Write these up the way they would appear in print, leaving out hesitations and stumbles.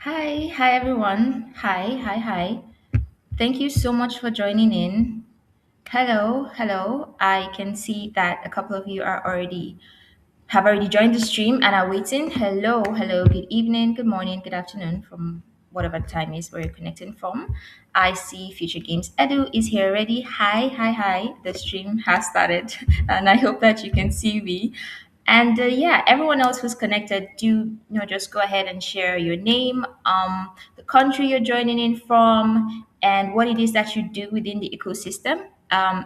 Hi everyone. Hi. Thank you so much for joining in. Hello. I can see that a couple of you have already joined the stream and are waiting. Hello. Good evening, good morning, good afternoon from whatever time is where you're connecting from. I see Future Games Edu is here already. Hi. The stream has started and I hope that you can see me. And yeah, everyone else who's connected, do just go ahead and share your name, the country you're joining in from, and what it is that you do within the ecosystem.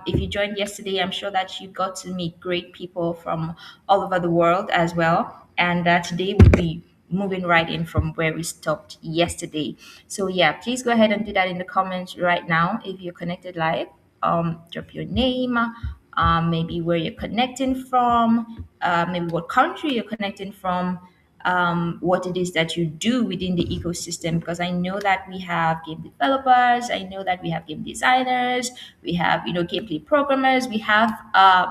If you joined yesterday, I'm sure that you got to meet great people from all over the world as well. And today we'll be moving right in from where we stopped yesterday. So yeah, please go ahead and do that in the comments right now if you're connected live. Drop your name, maybe where you're connecting from, maybe what country you're connecting from, what it is that you do within the ecosystem. Because I know that we have game developers, I know that we have game designers, we have gameplay programmers, we have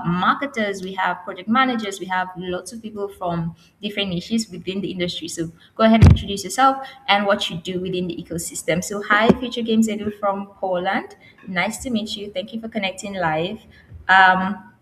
marketers, we have project managers, we have lots of people from different niches within the industry. So go ahead and introduce yourself and what you do within the ecosystem. So hi, Future Games Edu from Poland. Nice to meet you. Thank you for connecting live. Um,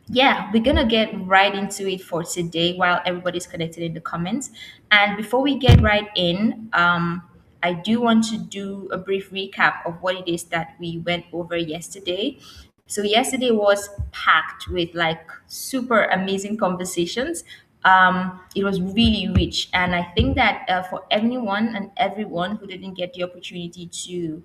yeah, we're gonna get right into it for today while everybody's connected in the comments. And before we get right in, I do want to do a brief recap of what it is that we went over yesterday. So yesterday was packed with like super amazing conversations. It was really rich, and I think that for anyone and everyone who didn't get the opportunity to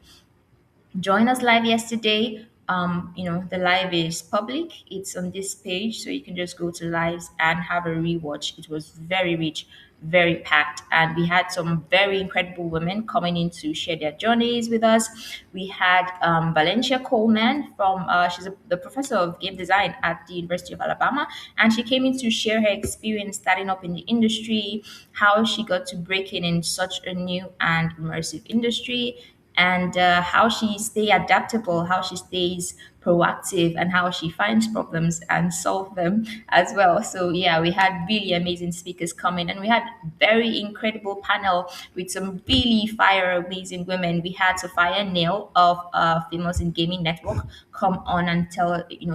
join us live yesterday. The live is public. It's on this page, so you can just go to lives and have a rewatch. It was very rich, very packed, and we had some very incredible women coming in to share their journeys with us. We had Valencia Coleman from she's the professor of game design at the University of Alabama, and she came in to share her experience starting up in the industry, how she got to break in such a new and immersive industry, and how she stay adaptable, how she stays proactive, and how she finds problems and solve them as well. So yeah, we had really amazing speakers coming, and we had very incredible panel with some really fire amazing women. We had Sophia Neil of Famous in Gaming Network come on and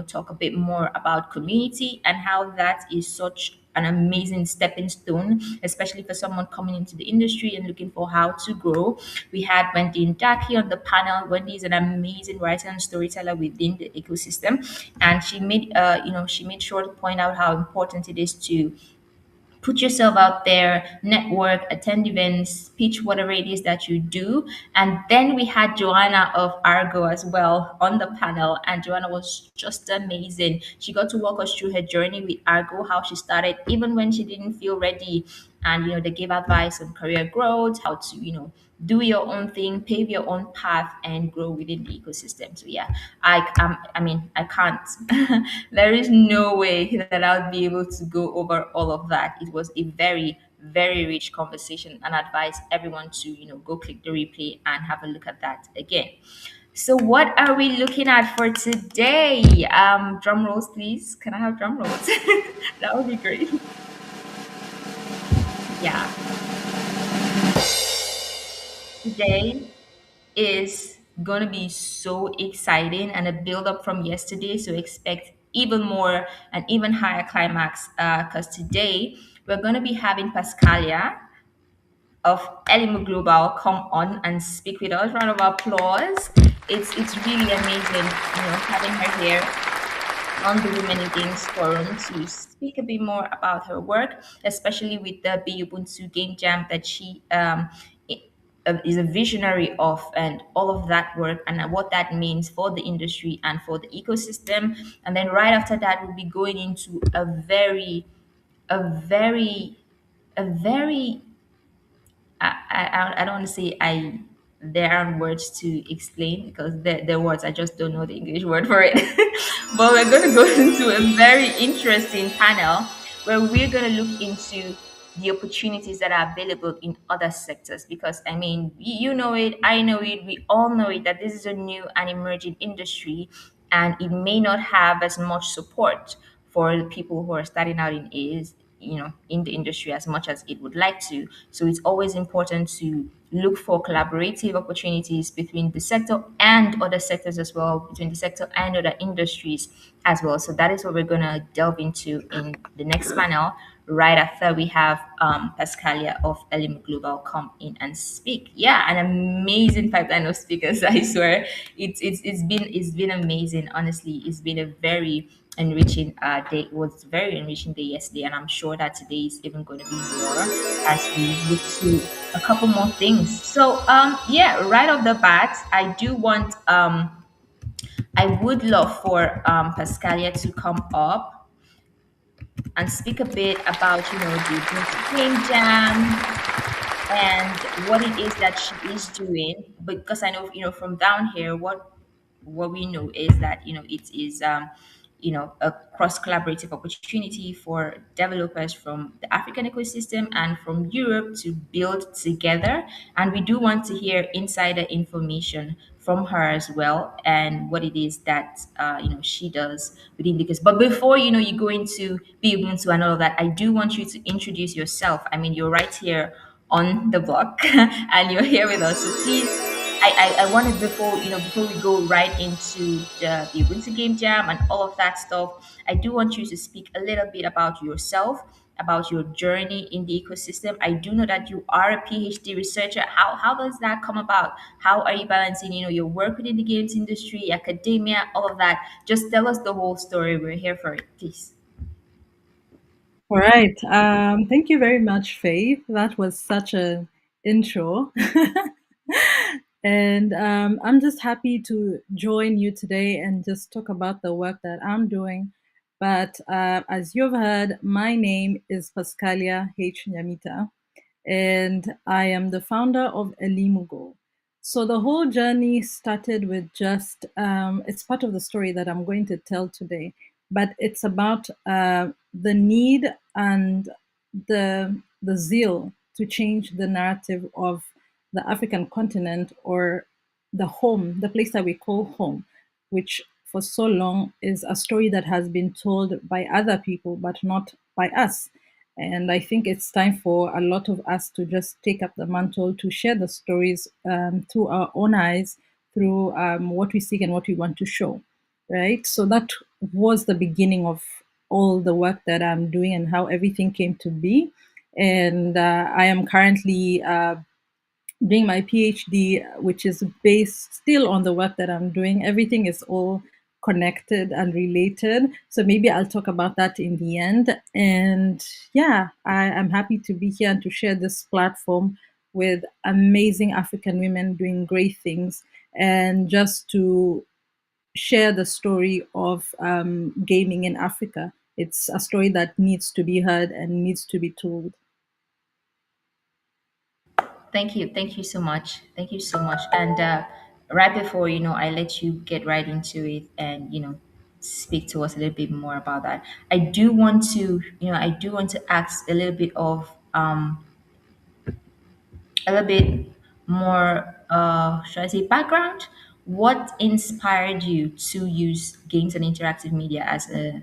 talk a bit more about community and how that is such an amazing stepping stone, especially for someone coming into the industry and looking for how to grow. We had Wendy Ndaki on the panel. Wendy is an amazing writer and storyteller within the ecosystem, and she made sure to point out how important it is to put yourself out there, network, attend events, pitch whatever it is that you do. And then we had Joanna of Argo as well on the panel, and Joanna was just amazing. She got to walk us through her journey with Argo, how she started, even when she didn't feel ready. And they gave advice on career growth, how to do your own thing, pave your own path, and grow within the ecosystem. So yeah, I can't. There is no way that I'll be able to go over all of that. It was a very very rich conversation, and I advise everyone to go click the replay and have a look at that again. So what are we looking at for today? Drum rolls, please. Can I have drum rolls? That would be great. Yeah. Today is gonna be so exciting and a build up from yesterday. So expect even more and even higher climax. Because today we're gonna be having Pascalia of Elimo Global come on and speak with us. Round of applause. It's really amazing, having her here on the Women in Games Forum to speak a bit more about her work, especially with the Be Ubuntu Game Jam that she is a visionary of, and all of that work and what that means for the industry and for the ecosystem. And then right after that, we'll be going into a very, a very I don't want to say I there aren't words to explain because the words I just don't know the English word for it. But we're going to go into a very interesting panel where we're going to look into the opportunities that are available in other sectors, because I mean you know it, I know it, we all know it, that this is a new and emerging industry, and it may not have as much support for the people who are starting out in the industry as much as it would like to. So it's always important to look for collaborative opportunities between the sector and other sectors as well, between the sector and other industries as well. So that is what we're going to delve into in the next panel, right after we have Pascalia of Elim Global come in and speak. Yeah, an amazing pipeline of speakers. I swear, it's been amazing. Honestly, it's been a very enriching day. It was very enriching day yesterday, and I'm sure that today is even going to be more as we look to a couple more things. So yeah, right off the bat, I would love for Pascalia to come up and speak a bit about the Game Jam and what it is that she is doing, because I know from down here what we know is that it is a cross collaborative opportunity for developers from the African ecosystem and from Europe to build together. And we do want to hear insider information from her as well, and what it is that she does within the case. But before you go into be Ubuntu and all of that, I do want you to introduce yourself. I mean, you're right here on the block and you're here with us. So please, I wanted before we go right into the Ubuntu Game Jam and all of that stuff, I do want you to speak a little bit about yourself, about your journey in the ecosystem. I do know that you are a PhD researcher. How does that come about? How are you balancing, your work within the games industry, academia, all of that? Just tell us the whole story. We're here for it, please. All right. Thank you very much, Faith. That was such an intro. And I'm just happy to join you today and just talk about the work that I'm doing. But as you've heard, my name is Pascalia H. Nyamita, and I am the founder of Elimugo. So the whole journey started with just, it's part of the story that I'm going to tell today, but it's about the need and the zeal to change the narrative of the African continent, or the home, the place that we call home, which for so long is a story that has been told by other people, but not by us. And I think it's time for a lot of us to just take up the mantle to share the stories through our own eyes, through what we seek and what we want to show, right? So that was the beginning of all the work that I'm doing and how everything came to be. And I am currently doing my PhD, which is based still on the work that I'm doing. Everything is all connected and related. So maybe I'll talk about that in the end. And yeah, I'm happy to be here and to share this platform with amazing African women doing great things, and just to share the story of gaming in Africa. It's a story that needs to be heard and needs to be told. Thank you so much. Thank you so much. And right before I let you get right into it and speak to us a little bit more about that. I do want to ask a little bit of a little bit more should I say background. What inspired you to use games and interactive media as a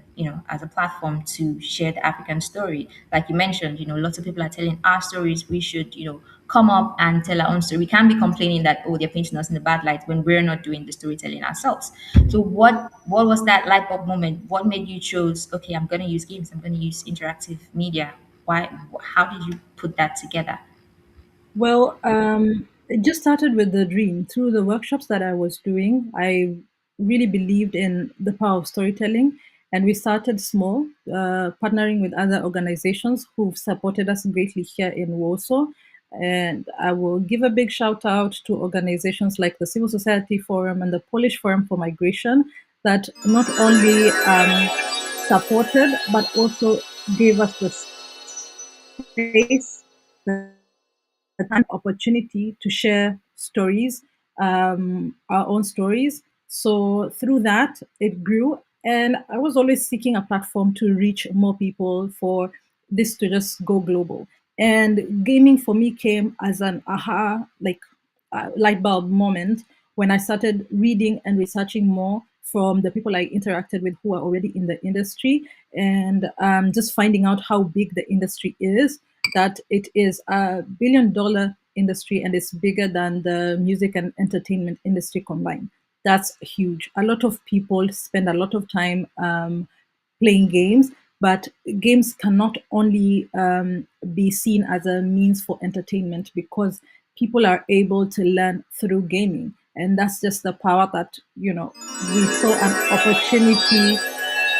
platform to share the African story? Like you mentioned, lots of people are telling our stories. We should come up and tell our own story. We can't be complaining that, oh, they're painting us in the bad light when we're not doing the storytelling ourselves. So what was that light bulb moment? What made you choose, okay, I'm going to use games, I'm going to use interactive media? Why? How did you put that together? Well, it just started with the dream. Through the workshops that I was doing, I really believed in the power of storytelling. And we started small, partnering with other organizations who've supported us greatly here in Warsaw. And I will give a big shout out to organizations like the Civil Society Forum and the Polish Forum for Migration, that not only supported, but also gave us the space, the time opportunity to share stories, our own stories. So through that, it grew. And I was always seeking a platform to reach more people, for this to just go global. And gaming for me came as an aha, like light bulb moment when I started reading and researching more from the people I interacted with who are already in the industry, and just finding out how big the industry is, that it is a $1 billion industry, and it's bigger than the music and entertainment industry combined. That's huge. A lot of people spend a lot of time playing games, but games cannot only be seen as a means for entertainment, because people are able to learn through gaming. And that's just the power that, we saw an opportunity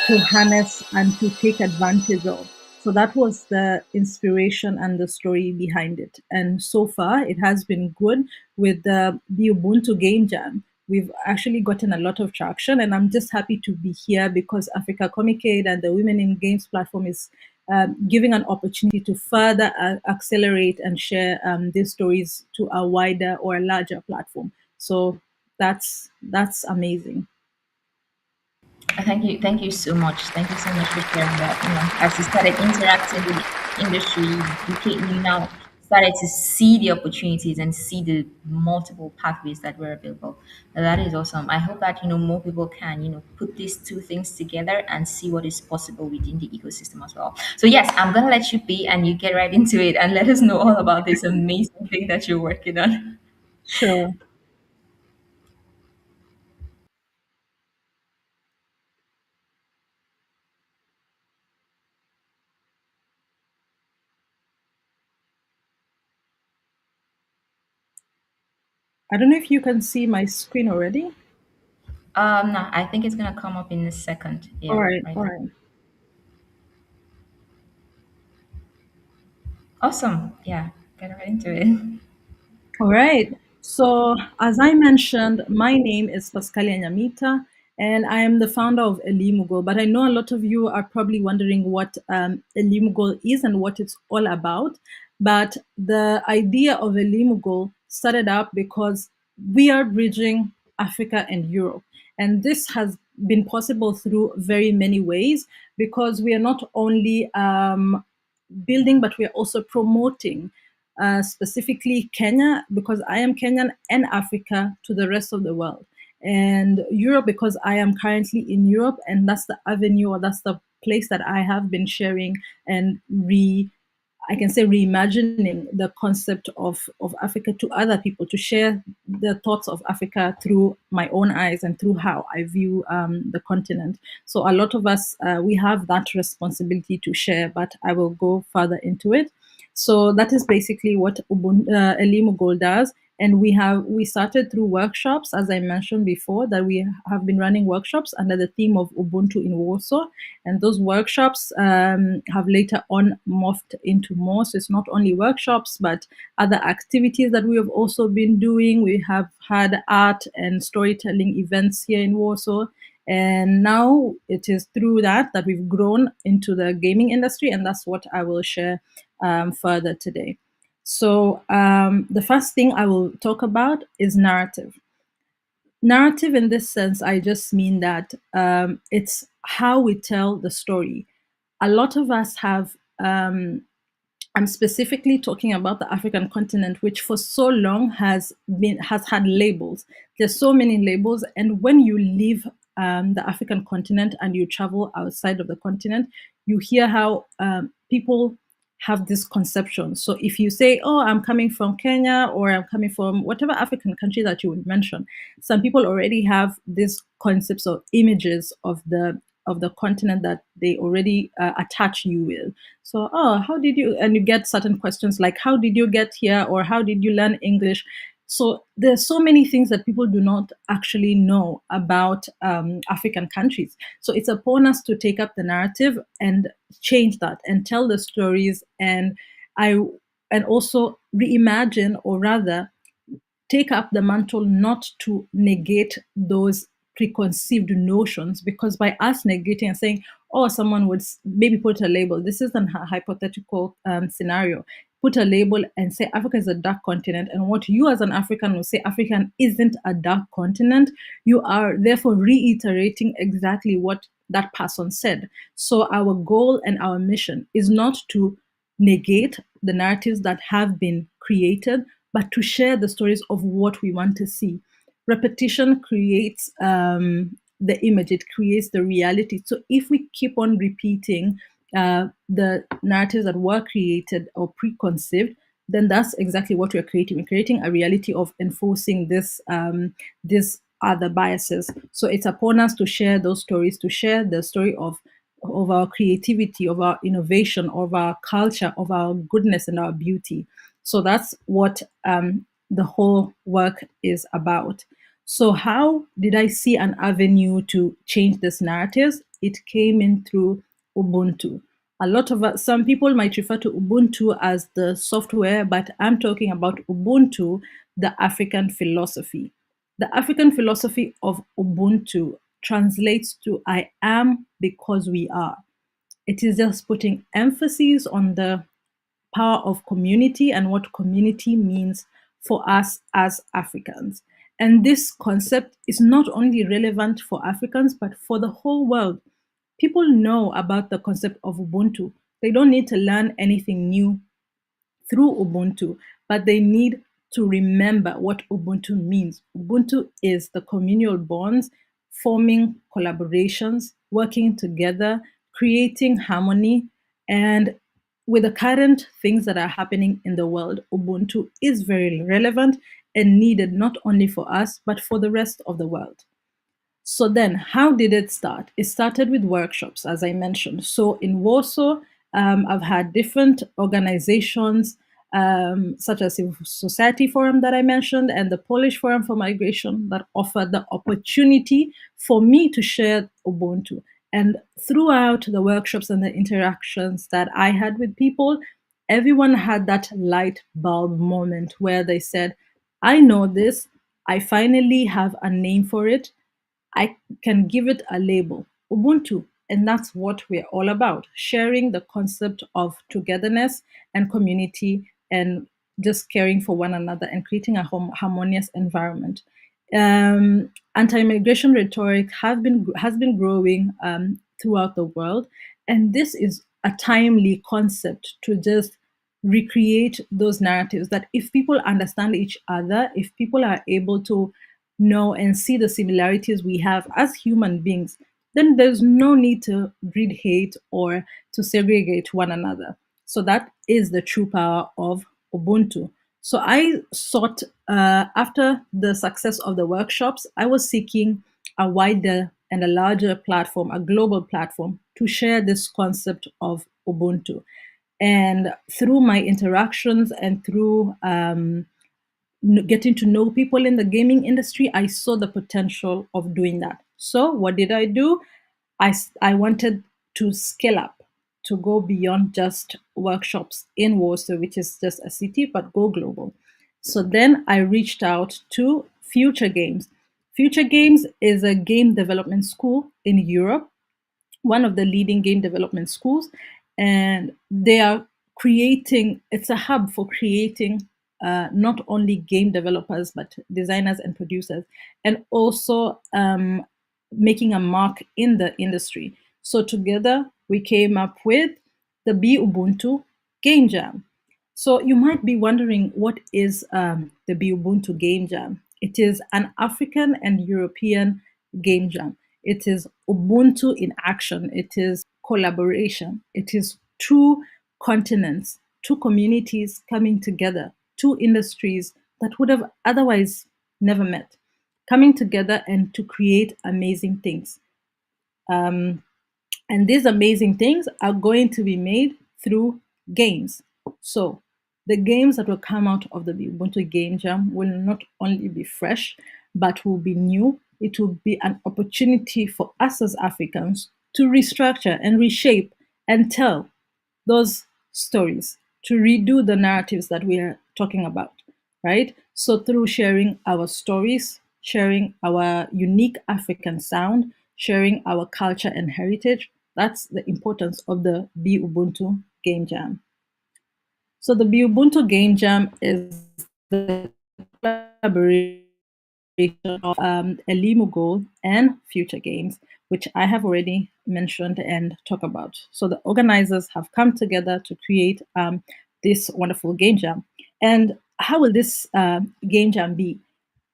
to harness and to take advantage of. So that was the inspiration and the story behind it. And so far, it has been good with the Ubuntu Game Jam. We've actually gotten a lot of traction, and I'm just happy to be here because Africa Comic Aid and the Women in Games platform is giving an opportunity to further accelerate and share these stories to a wider or a larger platform. So that's amazing. Thank you so much. Thank you so much for sharing that. As you started interacting with the industry, you now started to see the opportunities and see the multiple pathways that were available. That is awesome. I hope that more people can put these two things together and see what is possible within the ecosystem as well. So yes, I'm gonna let you be and you get right into it and let us know all about this amazing thing that you're working on. Sure. I don't know if you can see my screen already. No, I think it's gonna come up in a second. All Yeah, right, right all there. right. Awesome. Yeah, get right into it. All right. So, as I mentioned, my name is Pascalia Nyamita, and I am the founder of Elimugo. But I know a lot of you are probably wondering what Elimugo is and what it's all about. But the idea of Elimugo started up because we are bridging Africa and Europe. And this has been possible through very many ways, because we are not only building, but we are also promoting specifically Kenya, because I am Kenyan, and Africa to the rest of the world. And Europe, because I am currently in Europe, and that's the avenue, or that's the place that I have been sharing and I can say reimagining the concept of Africa to other people, to share the thoughts of Africa through my own eyes and through how I view the continent. So a lot of us, we have that responsibility to share, but I will go further into it. So that is basically what Elimu Gold does. And we started through workshops, as I mentioned before, that we have been running workshops under the theme of Ubuntu in Warsaw. And those workshops have later on morphed into more. So it's not only workshops, but other activities that we have also been doing. We have had art and storytelling events here in Warsaw. And now it is through that we've grown into the gaming industry. And that's what I will share further today. So, the first thing I will talk about is narrative. Narrative, in this sense, I just mean that it's how we tell the story. A lot of us have I'm specifically talking about the African continent, which for so long has had labels. There's so many labels, and when you leave the African continent and you travel outside of the continent, you hear how people have this conception. So if you say, "Oh, I'm coming from Kenya," or "I'm coming from whatever African country that you would mention," some people already have these concepts or images of the continent that they already attach you with. So, oh, how did you, and you get certain questions like, how did you get here? Or how did you learn English? So there's so many things that people do not actually know about African countries. So it's upon us to take up the narrative and change that and tell the stories, I and also reimagine, or rather take up the mantle, not to negate those preconceived notions, because by us negating and saying, oh, someone would maybe put a label, this is a hypothetical scenario, put a label and say Africa is a dark continent, and what you as an African will say African isn't a dark continent, you are therefore reiterating exactly what that person said. So our goal and our mission is not to negate the narratives that have been created, but to share the stories of what we want to see. Repetition creates the image, it creates the reality. So if we keep on repeating the narratives that were created or preconceived, then that's exactly what we're creating. We're creating a reality of enforcing this other biases. So it's upon us to share those stories, to share the story of our creativity, of our innovation, of our culture, of our goodness and our beauty. So that's what the whole work is about. So how did I see an avenue to change this narratives? It came in through Ubuntu. A lot of some people might refer to Ubuntu as the software, but I'm talking about Ubuntu, the African philosophy. The African philosophy of Ubuntu translates to I am because we are. It is just putting emphasis on the power of community and what community means for us as Africans. And this concept is not only relevant for Africans, but for the whole world. People know about the concept of Ubuntu. They don't need to learn anything new through Ubuntu, but they need to remember what Ubuntu means. Ubuntu is the communal bonds, forming collaborations, working together, creating harmony. And with the current things that are happening in the world, Ubuntu is very relevant and needed not only for us, but for the rest of the world. So then, how did it start? It started with workshops, as I mentioned. So in Warsaw, I've had different organizations, such as the Society Forum that I mentioned and the Polish Forum for Migration, that offered the opportunity for me to share Ubuntu. And throughout the workshops and the interactions that I had with people, everyone had that light bulb moment where they said, I know this, I finally have a name for it, I can give it a label, Ubuntu. And that's what we're all about, sharing the concept of togetherness and community and just caring for one another and creating a harmonious environment. Anti-migration rhetoric has been growing throughout the world, and this is a timely concept to just recreate those narratives that if people understand each other, if people are able to know and see the similarities we have as human beings, then there's no need to breed hate or to segregate one another. So that is the true power of Ubuntu. So I sought, after the success of the workshops, I was seeking a wider and a larger platform, a global platform, to share this concept of Ubuntu. And through my interactions and through getting to know people in the gaming industry, I saw the potential of doing that. So what did I do? I wanted to scale up, to go beyond just workshops in Warsaw, which is just a city, but go global. So then I reached out to Future Games. Future Games is a game development school in Europe, one of the leading game development schools, and they are creating, it's a hub for creating not only game developers but designers and producers, and also making a mark in the industry. So together we came up with the Be Ubuntu Game Jam. So you might be wondering, what is the Be Ubuntu Game Jam? It is an African and European game jam. It is Ubuntu in action. It is collaboration. It is two continents, two communities coming together, two industries that would have otherwise never met, coming together and to create amazing things. Um, and these amazing things are going to be made through games. So the games that will come out of the Ubuntu Game Jam will not only be fresh, but will be new. It will be an opportunity for us as Africans to restructure and reshape and tell those stories, to redo the narratives that we are talking about, right? So through sharing our stories, sharing our unique African sound, sharing our culture and heritage, that's the importance of the Be Ubuntu Game Jam. So the Be Ubuntu Game Jam is the collaboration of Elimu and Future Games, which I have already mentioned and talked about. So the organizers have come together to create this wonderful game jam. And how will this game jam be?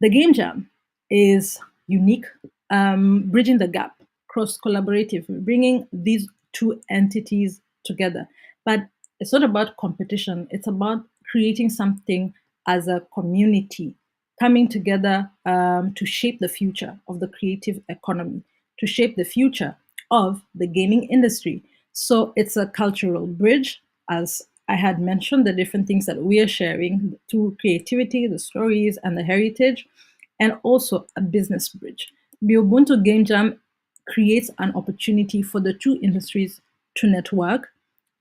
The game jam is unique, bridging the gap, cross collaborative, bringing these two entities together. But it's not about competition, it's about creating something as a community, coming together to shape the future of the creative economy, to shape the future of the gaming industry. So it's a cultural bridge, as I had mentioned, the different things that we are sharing through creativity, the stories, and the heritage, and also a business bridge. The Ubuntu Game Jam creates an opportunity for the two industries to network,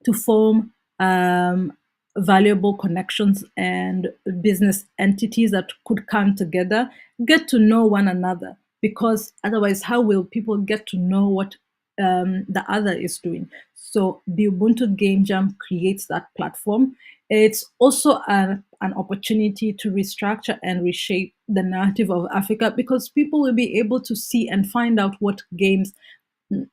to form valuable connections and business entities that could come together, get to know one another. Because otherwise, how will people get to know what the other is doing? So the Ubuntu Game Jam creates that platform. It's also an opportunity to restructure and reshape the narrative of Africa, because people will be able to see and find out what games,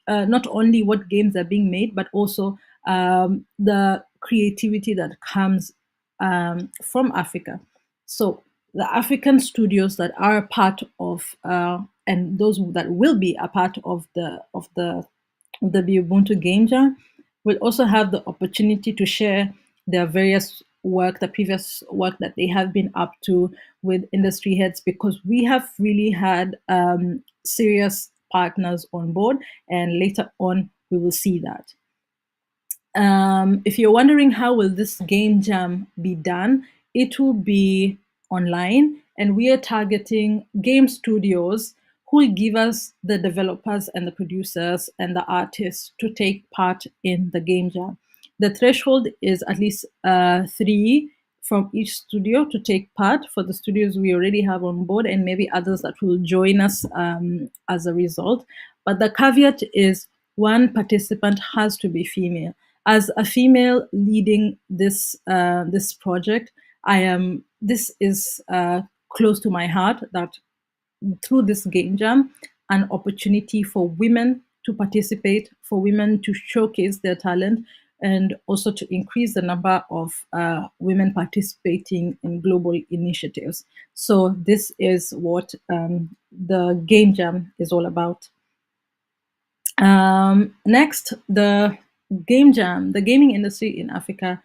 not only what games are being made, but also the creativity that comes from Africa. So the African studios that are part of, and those that will be a part of the Ubuntu Game Jam, will also have the opportunity to share their various work, the previous work that they have been up to with industry heads, because we have really had serious partners on board, and later on we will see that. If you're wondering how will this game jam be done, it will be online, and we are targeting game studios who will give us the developers and the producers and the artists to take part in the game jam. The threshold is at least three from each studio to take part, for the studios we already have on board, and maybe others that will join us as a result. But the caveat is one participant has to be female. As a female leading this project, I am. This is close to my heart, that through this game jam, an opportunity for women to participate, for women to showcase their talent, and also to increase the number of women participating in global initiatives. So this is what the game jam is all about. Next, the game jam, the gaming industry in Africa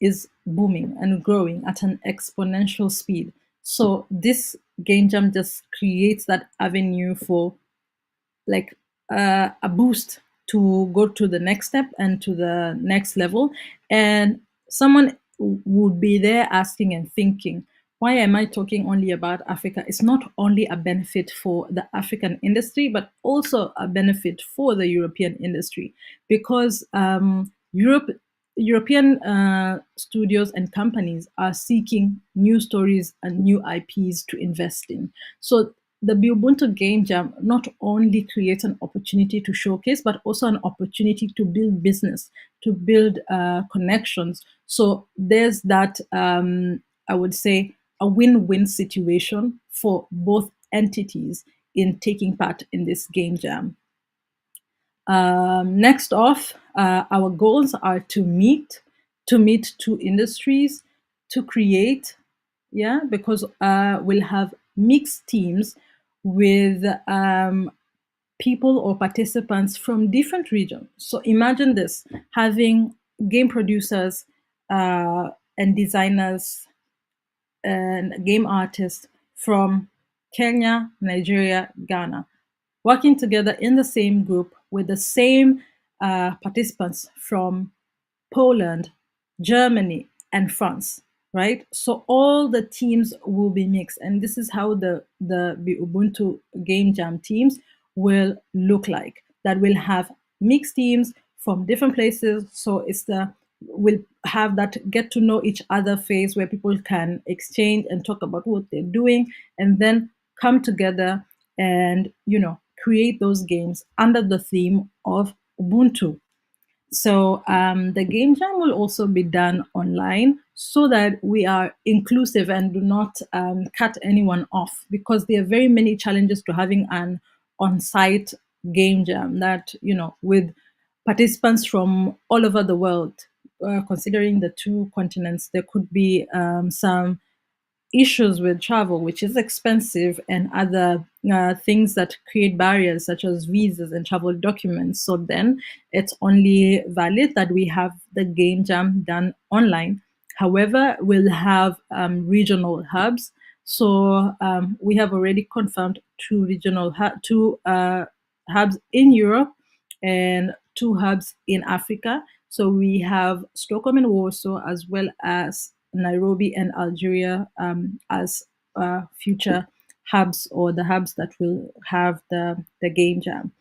is booming and growing at an exponential speed. So this game jam just creates that avenue for like a boost to go to the next step and to the next level. And someone would be there asking and thinking, why am I talking only about Africa? It's not only a benefit for the African industry, but also a benefit for the European industry, because European studios and companies are seeking new stories and new IPs to invest in. So the Ubuntu Game Jam not only creates an opportunity to showcase, but also an opportunity to build business, to build connections. So there's that, I would say, a win-win situation for both entities in taking part in this game jam. Next off, our goals are to meet two industries, to create, yeah, because we'll have mixed teams with people or participants from different regions. So imagine this, having game producers and designers and game artists from Kenya, Nigeria, Ghana, working together in the same group with the same participants from Poland, Germany, and France, right? So all the teams will be mixed, and this is how the Ubuntu Game Jam teams will look like. That will have mixed teams from different places. So it's the we'll have that get to know each other phase where people can exchange and talk about what they're doing, and then come together and create those games under the theme of Ubuntu. So the game jam will also be done online, so that we are inclusive and do not cut anyone off, because there are very many challenges to having an on-site game jam that, with participants from all over the world. Considering the two continents, there could be some issues with travel, which is expensive, and other things that create barriers, such as visas and travel documents. So then it's only valid that we have the game jam done online. However, we'll have regional hubs. So we have already confirmed two hubs in Europe and two hubs in Africa. So we have Stockholm and Warsaw, as well as Nairobi and Algeria, as future hubs, or the hubs that will have the game jam.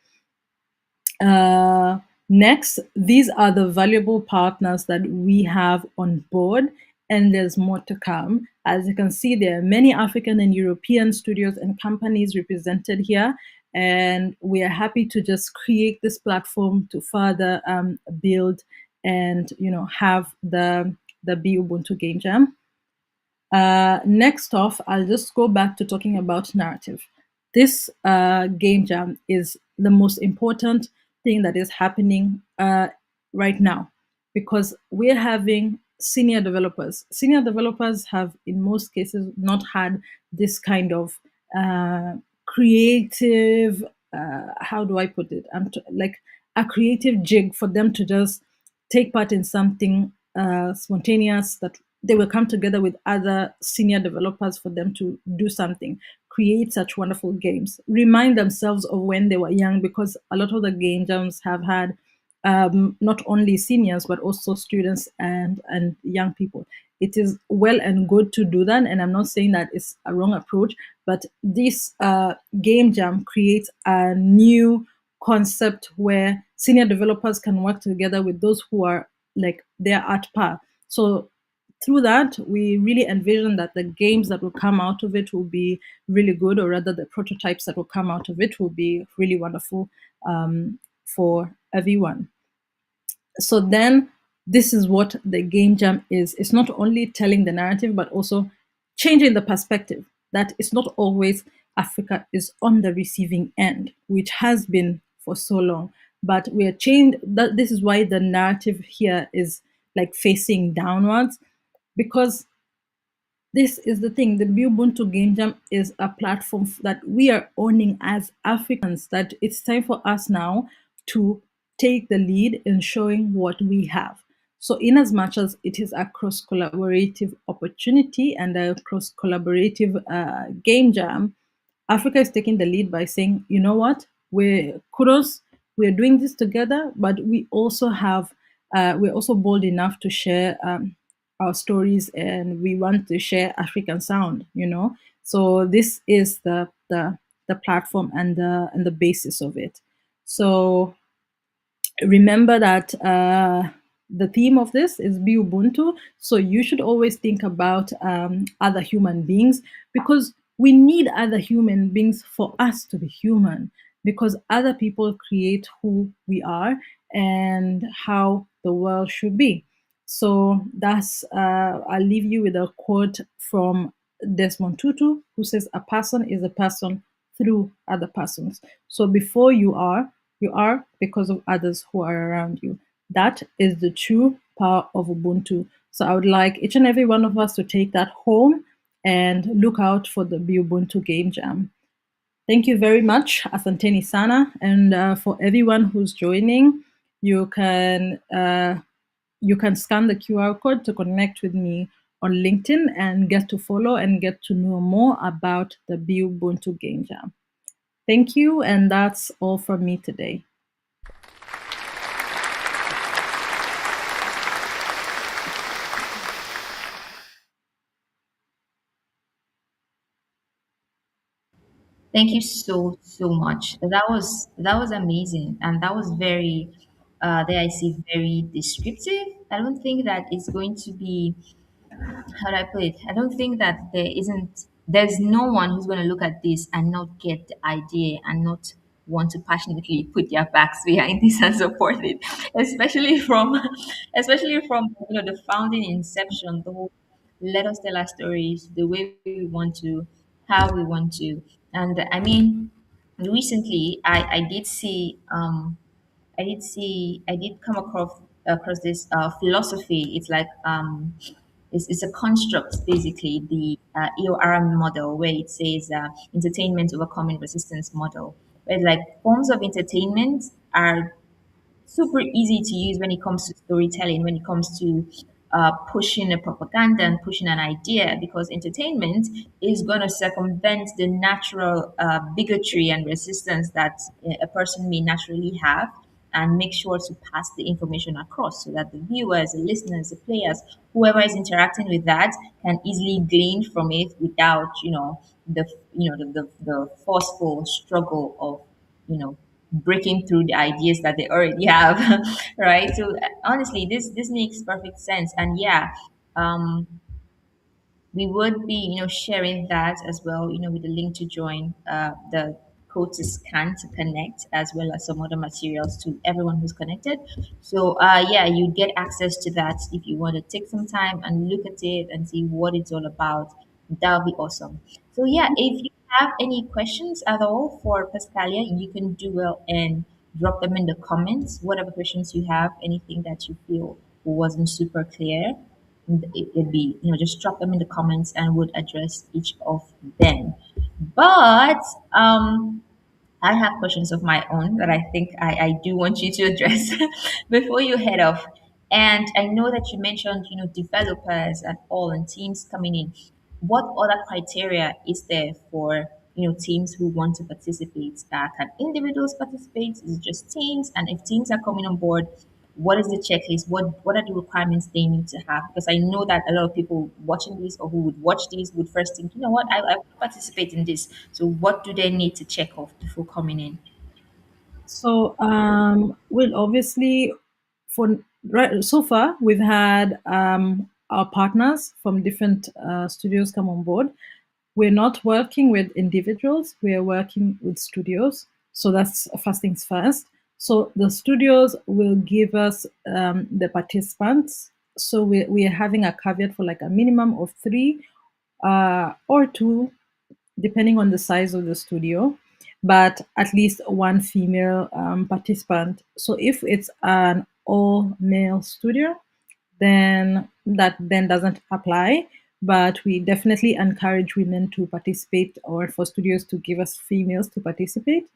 Uh, Next, these are the valuable partners that we have on board, and there's more to come. As you can see, there are many African and European studios and companies represented here, and we are happy to just create this platform to further build and have the Be Ubuntu Game Jam. Next off, I'll just go back to talking about narrative. This game jam is the most important thing that is happening right now, because we're having senior developers. Senior developers have, in most cases, not had this kind of creative, how do I put it? Like a creative jig for them to just take part in something spontaneous, that they will come together with other senior developers for them to do something, create such wonderful games, remind themselves of when they were young, because a lot of the game jams have had not only seniors but also students and young people. It is well and good to do that, and I'm not saying that it's a wrong approach, but this game jam creates a new concept where senior developers can work together with those who are like they're at par. So through that, we really envision that the games that will come out of it will be really good, or rather, the prototypes that will come out of it will be really wonderful for everyone. So then, this is what the game jam is. It's not only telling the narrative, but also changing the perspective, that it's not always Africa is on the receiving end, which has been for so long. But we are changed. That this is why the narrative here is like facing downwards, because this is the thing. The Ubuntu Game Jam is a platform that we are owning as Africans. That it's time for us now to take the lead in showing what we have. So, in as much as it is a cross collaborative opportunity and a cross collaborative game jam, Africa is taking the lead by saying, you know what, we're kudos, we're doing this together, but we also have, we're also bold enough to share our stories, and we want to share African sound. So this is the platform and the basis of it. So remember that the theme of this is Be Ubuntu. So you should always think about other human beings, because we need other human beings for us to be human, because other people create who we are and how the world should be. So that's, I'll leave you with a quote from Desmond Tutu, who says, "A person is a person through other persons." So before you are because of others who are around you. That is the true power of Ubuntu. So I would like each and every one of us to take that home and look out for the Be Ubuntu Game Jam. Thank you very much, Asanteni Sana, and for everyone who's joining, you can scan the QR code to connect with me on LinkedIn and get to follow and get to know more about the Be Ubuntu Game Jam. Thank you, and that's all from me today. Thank you so much. That was amazing, and that was very there I see very descriptive. I don't think that it's going to be, how do I put it? I don't think that there's no one who's going to look at this and not get the idea and not want to passionately put their backs behind this and support it, especially from the founding inception, the whole let us tell our stories the way we want to, how we want to. And I mean, recently I did see I did come across this philosophy. It's like it's a construct, basically, the EOR model, where it says entertainment overcoming resistance model, where like forms of entertainment are super easy to use when it comes to storytelling, when it comes to pushing a propaganda and pushing an idea, because entertainment is going to circumvent the natural bigotry and resistance that a person may naturally have, and make sure to pass the information across so that the viewers, the listeners, the players, whoever is interacting with that can easily glean from it without, the forceful struggle of, breaking through the ideas that they already have, right? So honestly, this makes perfect sense, and yeah, um, we would be, sharing that as well, with the link to join, the code to scan to connect, as well as some other materials to everyone who's connected. So yeah, you get access to that if you want to take some time and look at it and see what it's all about. That would be awesome. So yeah, if you have any questions at all for Pascalia, you can do well and drop them in the comments. Whatever questions you have, anything that you feel wasn't super clear, it'd be, just drop them in the comments and would address each of them. But I have questions of my own that I think I do want you to address before you head off. And I know that you mentioned, developers and all and teams coming in. What other criteria is there for, teams who want to participate? Can individuals participate? Is it just teams? And if teams are coming on board, what is the checklist? What are the requirements they need to have? Because I know that a lot of people watching this or who would watch this would first think, I want to participate in this. So what do they need to check off before coming in? So, well, obviously, for right so far, we've had our partners from different studios come on board. We're not working with individuals; we are working with studios. So that's first things first. So the studios will give us the participants. So we are having a caveat for like a minimum of three or two, depending on the size of the studio, but at least one female participant. So if it's an all male studio, then that then doesn't apply. But we definitely encourage women to participate, or for studios to give us females to participate.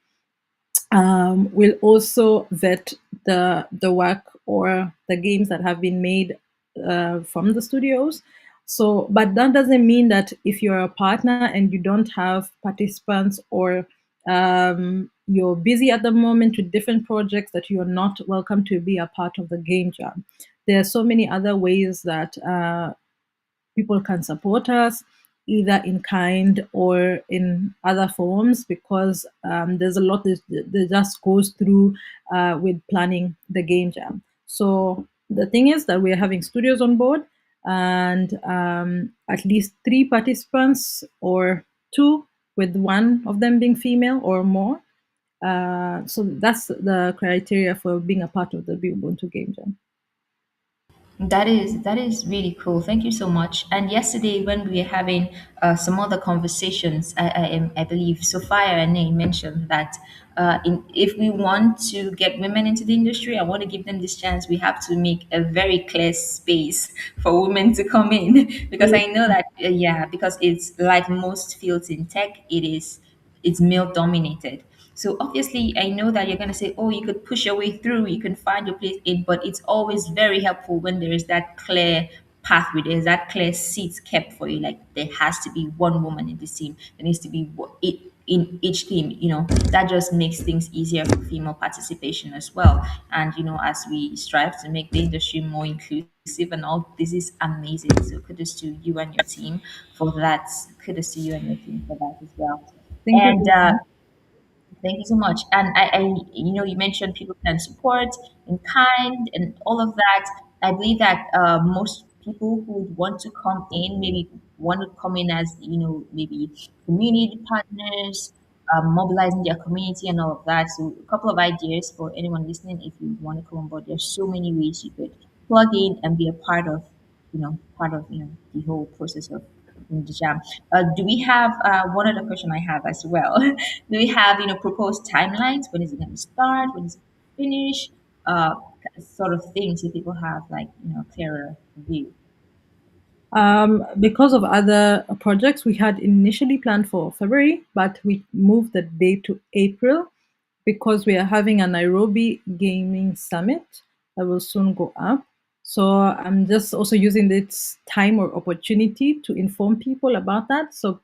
We'll also vet the work or the games that have been made from the studios. So, but that doesn't mean that if you're a partner and you don't have participants, or you're busy at the moment with different projects, that you're not welcome to be a part of the game jam. There are so many other ways that people can support us, either in kind or in other forms, because there's a lot that just goes through with planning the game jam. So the thing is that we're having studios on board, and at least three participants, or two, with one of them being female or more. So that's the criteria for being a part of the Be Ubuntu Game Jam. That is really cool. Thank you so much. And yesterday, when we were having some other conversations, I believe Sophia and Nay mentioned that if we want to get women into the industry, I want to give them this chance. We have to make a very clear space for women to come in, because I know that yeah, because it's like most fields in tech, it's male dominated. So obviously, I know that you're going to say, oh, you could push your way through, you can find your place in, but it's always very helpful when there is that clear pathway, there's that clear seat kept for you. Like there has to be one woman in this team, there needs to be it in each team. That just makes things easier for female participation as well. And as we strive to make the industry more inclusive and all, this is amazing. So kudos to you and your team for that. Kudos to you and your team for that as well. Thank And you. thank you so much. And you mentioned people can support in kind and all of that. I believe that most people who would want to come in, maybe want to come in as, maybe community partners, mobilizing their community and all of that. So a couple of ideas for anyone listening, if you want to come on board, there's so many ways you could plug in and be a part of the whole process of in the jam. Do we have one other question I have as well? Do we have proposed timelines? When is it going to start? When is it going to finish? Sort of things, so people have like clearer view. Because of other projects, we had initially planned for February, but we moved the date to April because we are having a Nairobi Gaming Summit that will soon go up. So I'm just also using this time or opportunity to inform people about that. So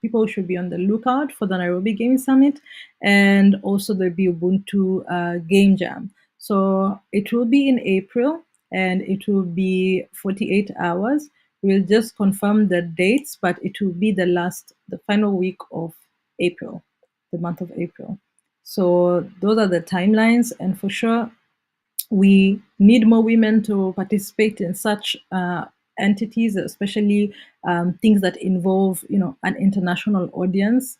people should be on the lookout for the Nairobi Gaming Summit and also the Ubuntu Game Jam. So it will be in April and it will be 48 hours. We'll just confirm the dates, but it will be the final week of April, the month of April. So those are the timelines, and for sure, we need more women to participate in such entities, especially things that involve, an international audience.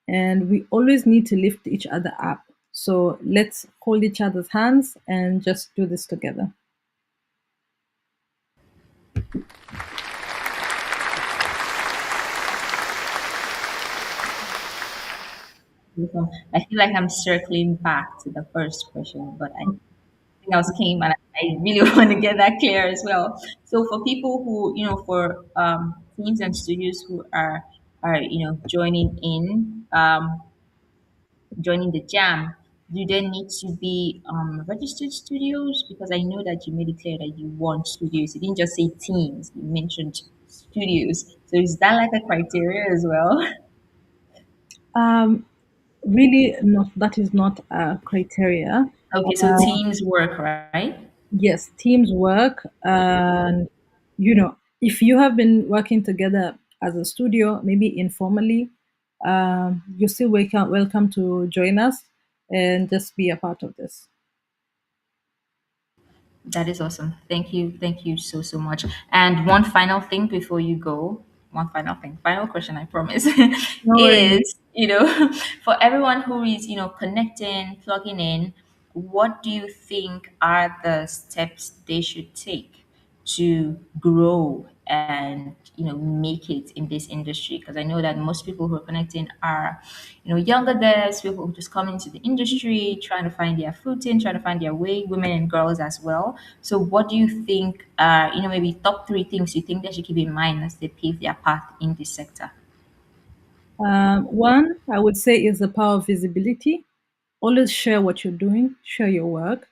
And we always need to lift each other up. So let's hold each other's hands and just do this together. So I feel like I'm circling back to the first question, but I think I was came and I really want to get that clear as well. So for people who, for teams and studios who are joining the jam, do they need to be registered studios? Because I know that you made it clear that you want studios. You didn't just say teams. You mentioned studios. So is that like a criteria as well? Um, Really, not that is not a criteria. Okay, so teams work, right? Yes, teams work, and if you have been working together as a studio, maybe informally, you're still welcome to join us and just be a part of this. That is awesome. Thank you. Thank you so, so much. And one final thing before you go, one final thing, final question, I promise, No worries. is, for everyone who is, connecting, plugging in, what do you think are the steps they should take to grow and, make it in this industry? Because I know that most people who are connecting are, younger than us, people who just come into the industry, trying to find their footing, trying to find their way, women and girls as well. So what do you think are, maybe top three things you think they should keep in mind as they pave their path in this sector? One, I would say, is the power of visibility. Always share what you're doing, share your work,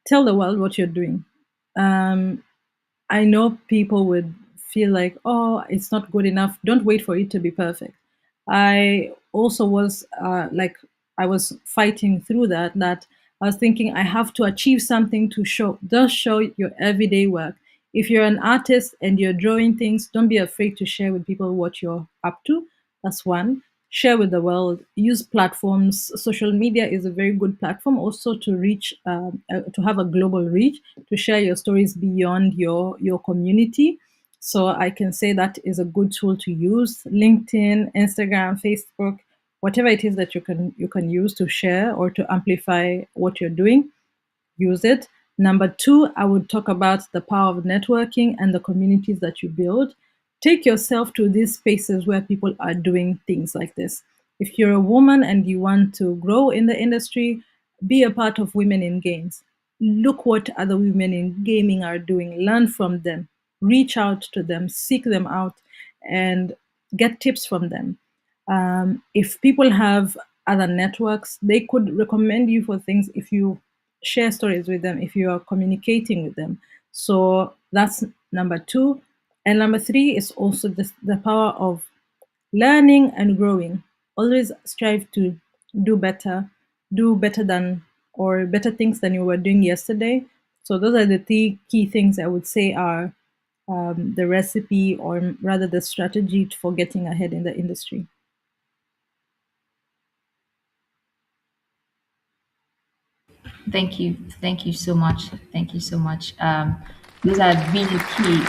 tell the world what you're doing. Um, I know people would feel like, oh, it's not good enough. Don't wait for it to be perfect. I also was I was fighting through that I was thinking I have to achieve something to show. Just show your everyday work. If you're an artist and you're drawing things, don't be afraid to share with people what you're up to. That's one. Share with the world. Use platforms. Social media is a very good platform also to reach, to have a global reach, to share your stories beyond your community. So I can say that is a good tool to use. LinkedIn, Instagram, Facebook, whatever it is that you can use to share or to amplify what you're doing, use it. Number two, I would talk about the power of networking and the communities that you build. Take yourself to these spaces where people are doing things like this. If you're a woman and you want to grow in the industry, be a part of Women in Games. Look what other women in gaming are doing, learn from them, reach out to them, seek them out, and get tips from them. If people have other networks, they could recommend you for things if you share stories with them, if you are communicating with them. So that's number two. And number three is also just the power of learning and growing. Always strive to do better than or better things than you were doing yesterday. So those are the three key things I would say are the recipe, or rather the strategy for getting ahead in the industry. Thank you. Thank you so much. Thank you so much. Those are really key.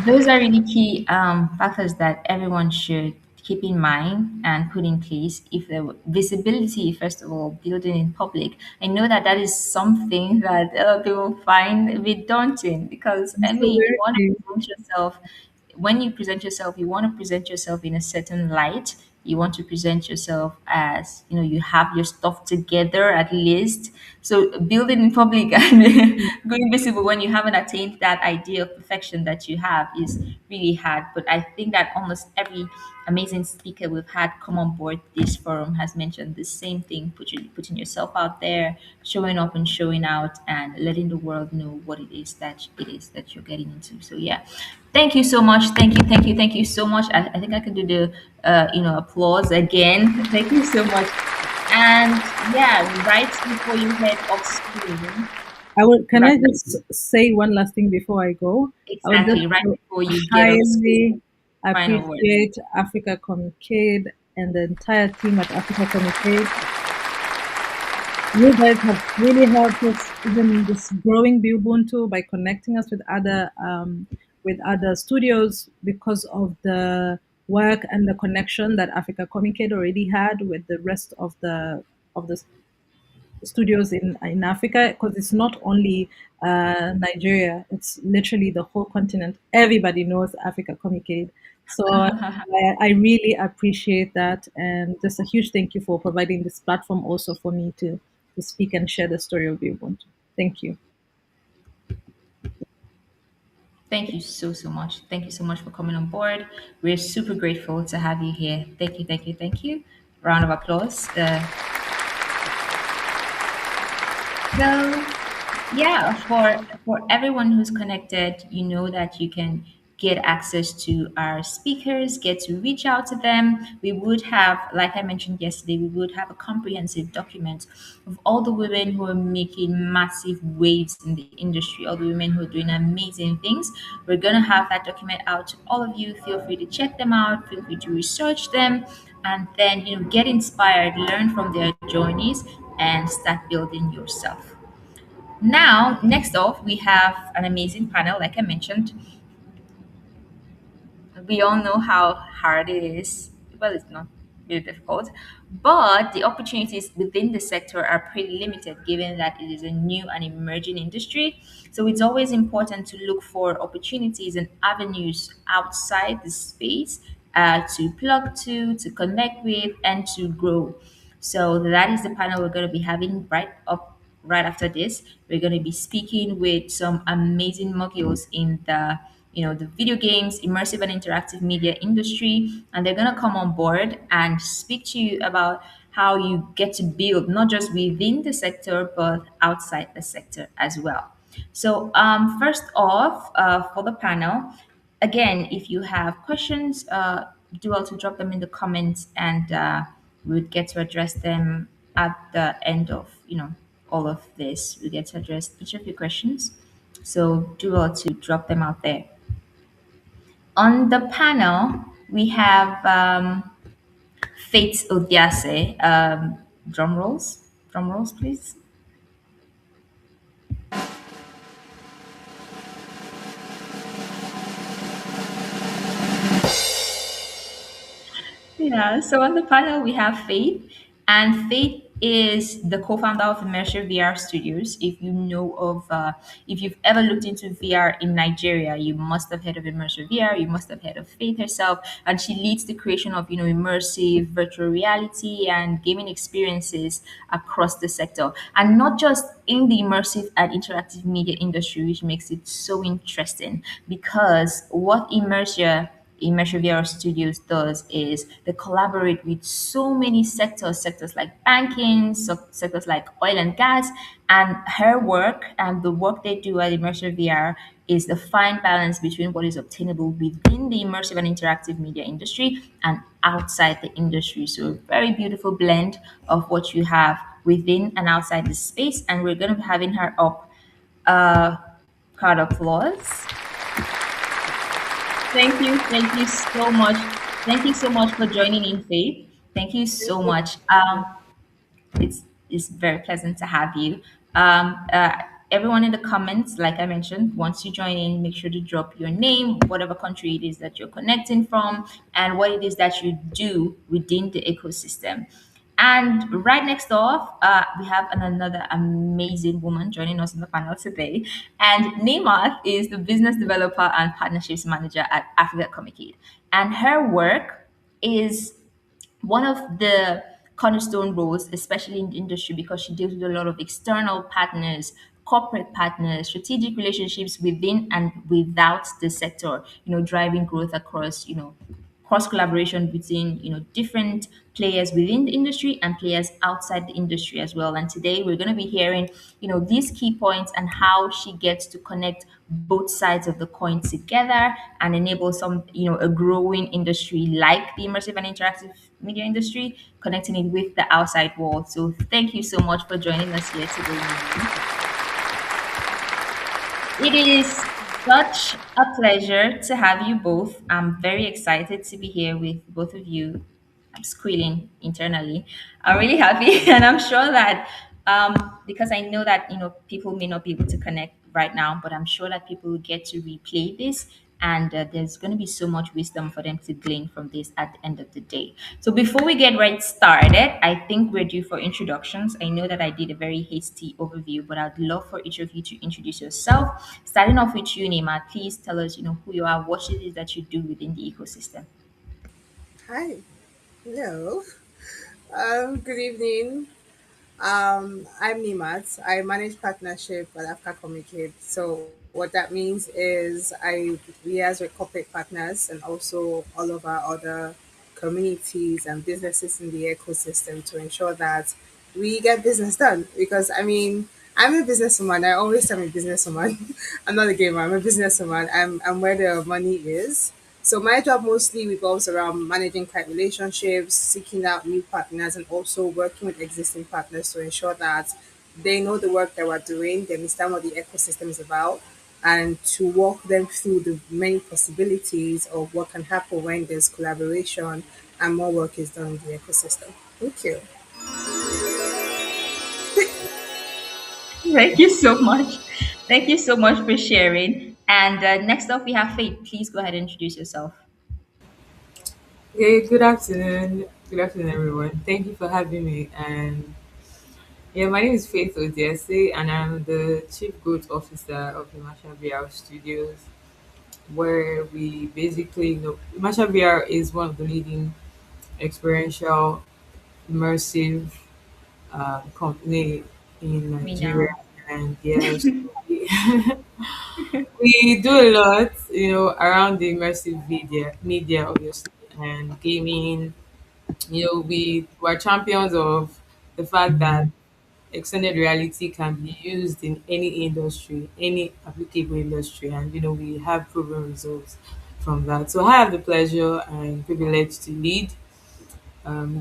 Those are really key factors that everyone should keep in mind and put in place. If the visibility, first of all, building in public, I know that that is something that people find a bit daunting because I So mean, you very want to true. present yourself. When you present yourself, you want to present yourself in a certain light. You want to present yourself as, you have your stuff together at least. So building in public and going visible when you haven't attained that idea of perfection that you have is really hard. But I think that almost every amazing speaker we've had come on board this forum has mentioned the same thing: putting yourself out there, showing up and showing out, and letting the world know what it is that you're getting into. So yeah, thank you so much. Thank you so much. I think I can do the applause again. Thank you so much. And yeah, right before you head off screen, I would. Can right, I just say one last thing before I go? I would exactly right just before you get off screen, highly final words. appreciate Africa Communicate and the entire team at Africa Communicate. You guys have really helped us even in this growing Ubuntu by connecting us with other studios because of the work and the connection that Africa Communicate already had with the rest of the studios in Africa, because it's not only Nigeria, it's literally the whole continent. Everybody knows Africa Communicate. So I really appreciate that, and just a huge thank you for providing this platform also for me to speak and share the story of Ubuntu. Thank you. Thank you so much. Thank you so much for coming on board. We're super grateful to have you here. Thank you. Round of applause. So yeah, for everyone who's connected, you know that you can get access to our speakers, get to reach out to them. We would have, like I mentioned yesterday, we would have a comprehensive document of all the women who are making massive waves in the industry, all the women who are doing amazing things. We're gonna have that document out to all of you. Feel free to check them out, feel free to research them, and then get inspired, learn from their journeys, and start building yourself. Now, next off, we have an amazing panel. Like I mentioned, we all know how hard it is. Well, it's not really difficult, but the opportunities within the sector are pretty limited given that it is a new and emerging industry. So it's always important to look for opportunities and avenues outside the space to plug to connect with, and to grow. So that is the panel we're going to be having right after this. We're going to be speaking with some amazing moguls in the video games, immersive and interactive media industry, and they're going to come on board and speak to you about how you get to build not just within the sector but outside the sector as well. So first off, for the panel, again, if you have questions, do also drop them in the comments, and we'll get to address them at the end of all of this. We get to address each of your questions, so do all to drop them out there. On the panel, we have Faith Odiase. Drum rolls, please. Yeah, so on the panel we have Faith, and Faith is the co-founder of Immersive VR Studios. If you've ever looked into VR in Nigeria, you must have heard of Immersive VR. You must have heard of Faith herself, and she leads the creation of immersive virtual reality and gaming experiences across the sector, and not just in the immersive and interactive media industry, which makes it so interesting because what Immersive VR Studios does is they collaborate with so many sectors like banking, sectors like oil and gas, and her work and the work they do at Immersive VR is the fine balance between what is obtainable within the immersive and interactive media industry and outside the industry. So a very beautiful blend of what you have within and outside the space, and we're going to be having her up. Uh, Card applause. Thank you so much. Thank you so much for joining in, Faith. Thank you so much. It's very pleasant to have you. Everyone in the comments, like I mentioned, once you join in, make sure to drop your name, whatever country it is that you're connecting from, and what it is that you do within the ecosystem. And right next off, we have another amazing woman joining us on the panel today. And Namath is the business developer and partnerships manager at Africa Communicate. And her work is one of the cornerstone roles, especially in the industry, because she deals with a lot of external partners, corporate partners, strategic relationships within and without the sector, driving growth across, cross collaboration between different players within the industry and players outside the industry as well. And today we're going to be hearing these key points and how she gets to connect both sides of the coin together and enable some a growing industry like the immersive and interactive media industry, connecting it with the outside world. So thank you so much for joining us here today, Nini. It is such a pleasure to have you both. I'm very excited to be here with both of you. I'm squealing internally. I'm really happy, and I'm sure that because I know that people may not be able to connect right now, but I'm sure that people will get to replay this, and there's going to be so much wisdom for them to glean from this at the end of the day. So before we get right started, I think we're due for introductions. I know that I did a very hasty overview, but I'd love for each of you to introduce yourself. Starting off with you, Nima, please tell us, who you are, what it is that you do within the ecosystem. Hi. Hello. Good evening. I'm Nimat. I manage partnership at Africa Communicate. So what that means is I liaise with corporate partners and also all of our other communities and businesses in the ecosystem to ensure that we get business done. Because I'm a businesswoman. I always say I'm a businesswoman. I'm not a gamer. I'm a businesswoman. I'm where the money is. So my job mostly revolves around managing client relationships, seeking out new partners, and also working with existing partners to ensure that they know the work that we're doing, they understand what the ecosystem is about, and to walk them through the many possibilities of what can happen when there's collaboration and more work is done in the ecosystem. Thank you. Thank you so much. Thank you so much for sharing. And next up, we have Faith. Please go ahead and introduce yourself. Okay, good afternoon. Good afternoon, everyone. Thank you for having me. And yeah, my name is Faith Odiese, and I'm the Chief Growth Officer of Imasha VR Studios, where we basically, Imasha VR is one of the leading experiential, immersive company in Me Nigeria. now. And yes, we do a lot, around the immersive media, obviously, and gaming. We were champions of the fact that extended reality can be used in any industry, any applicable industry, and we have proven results from that. So I have the pleasure and privilege to lead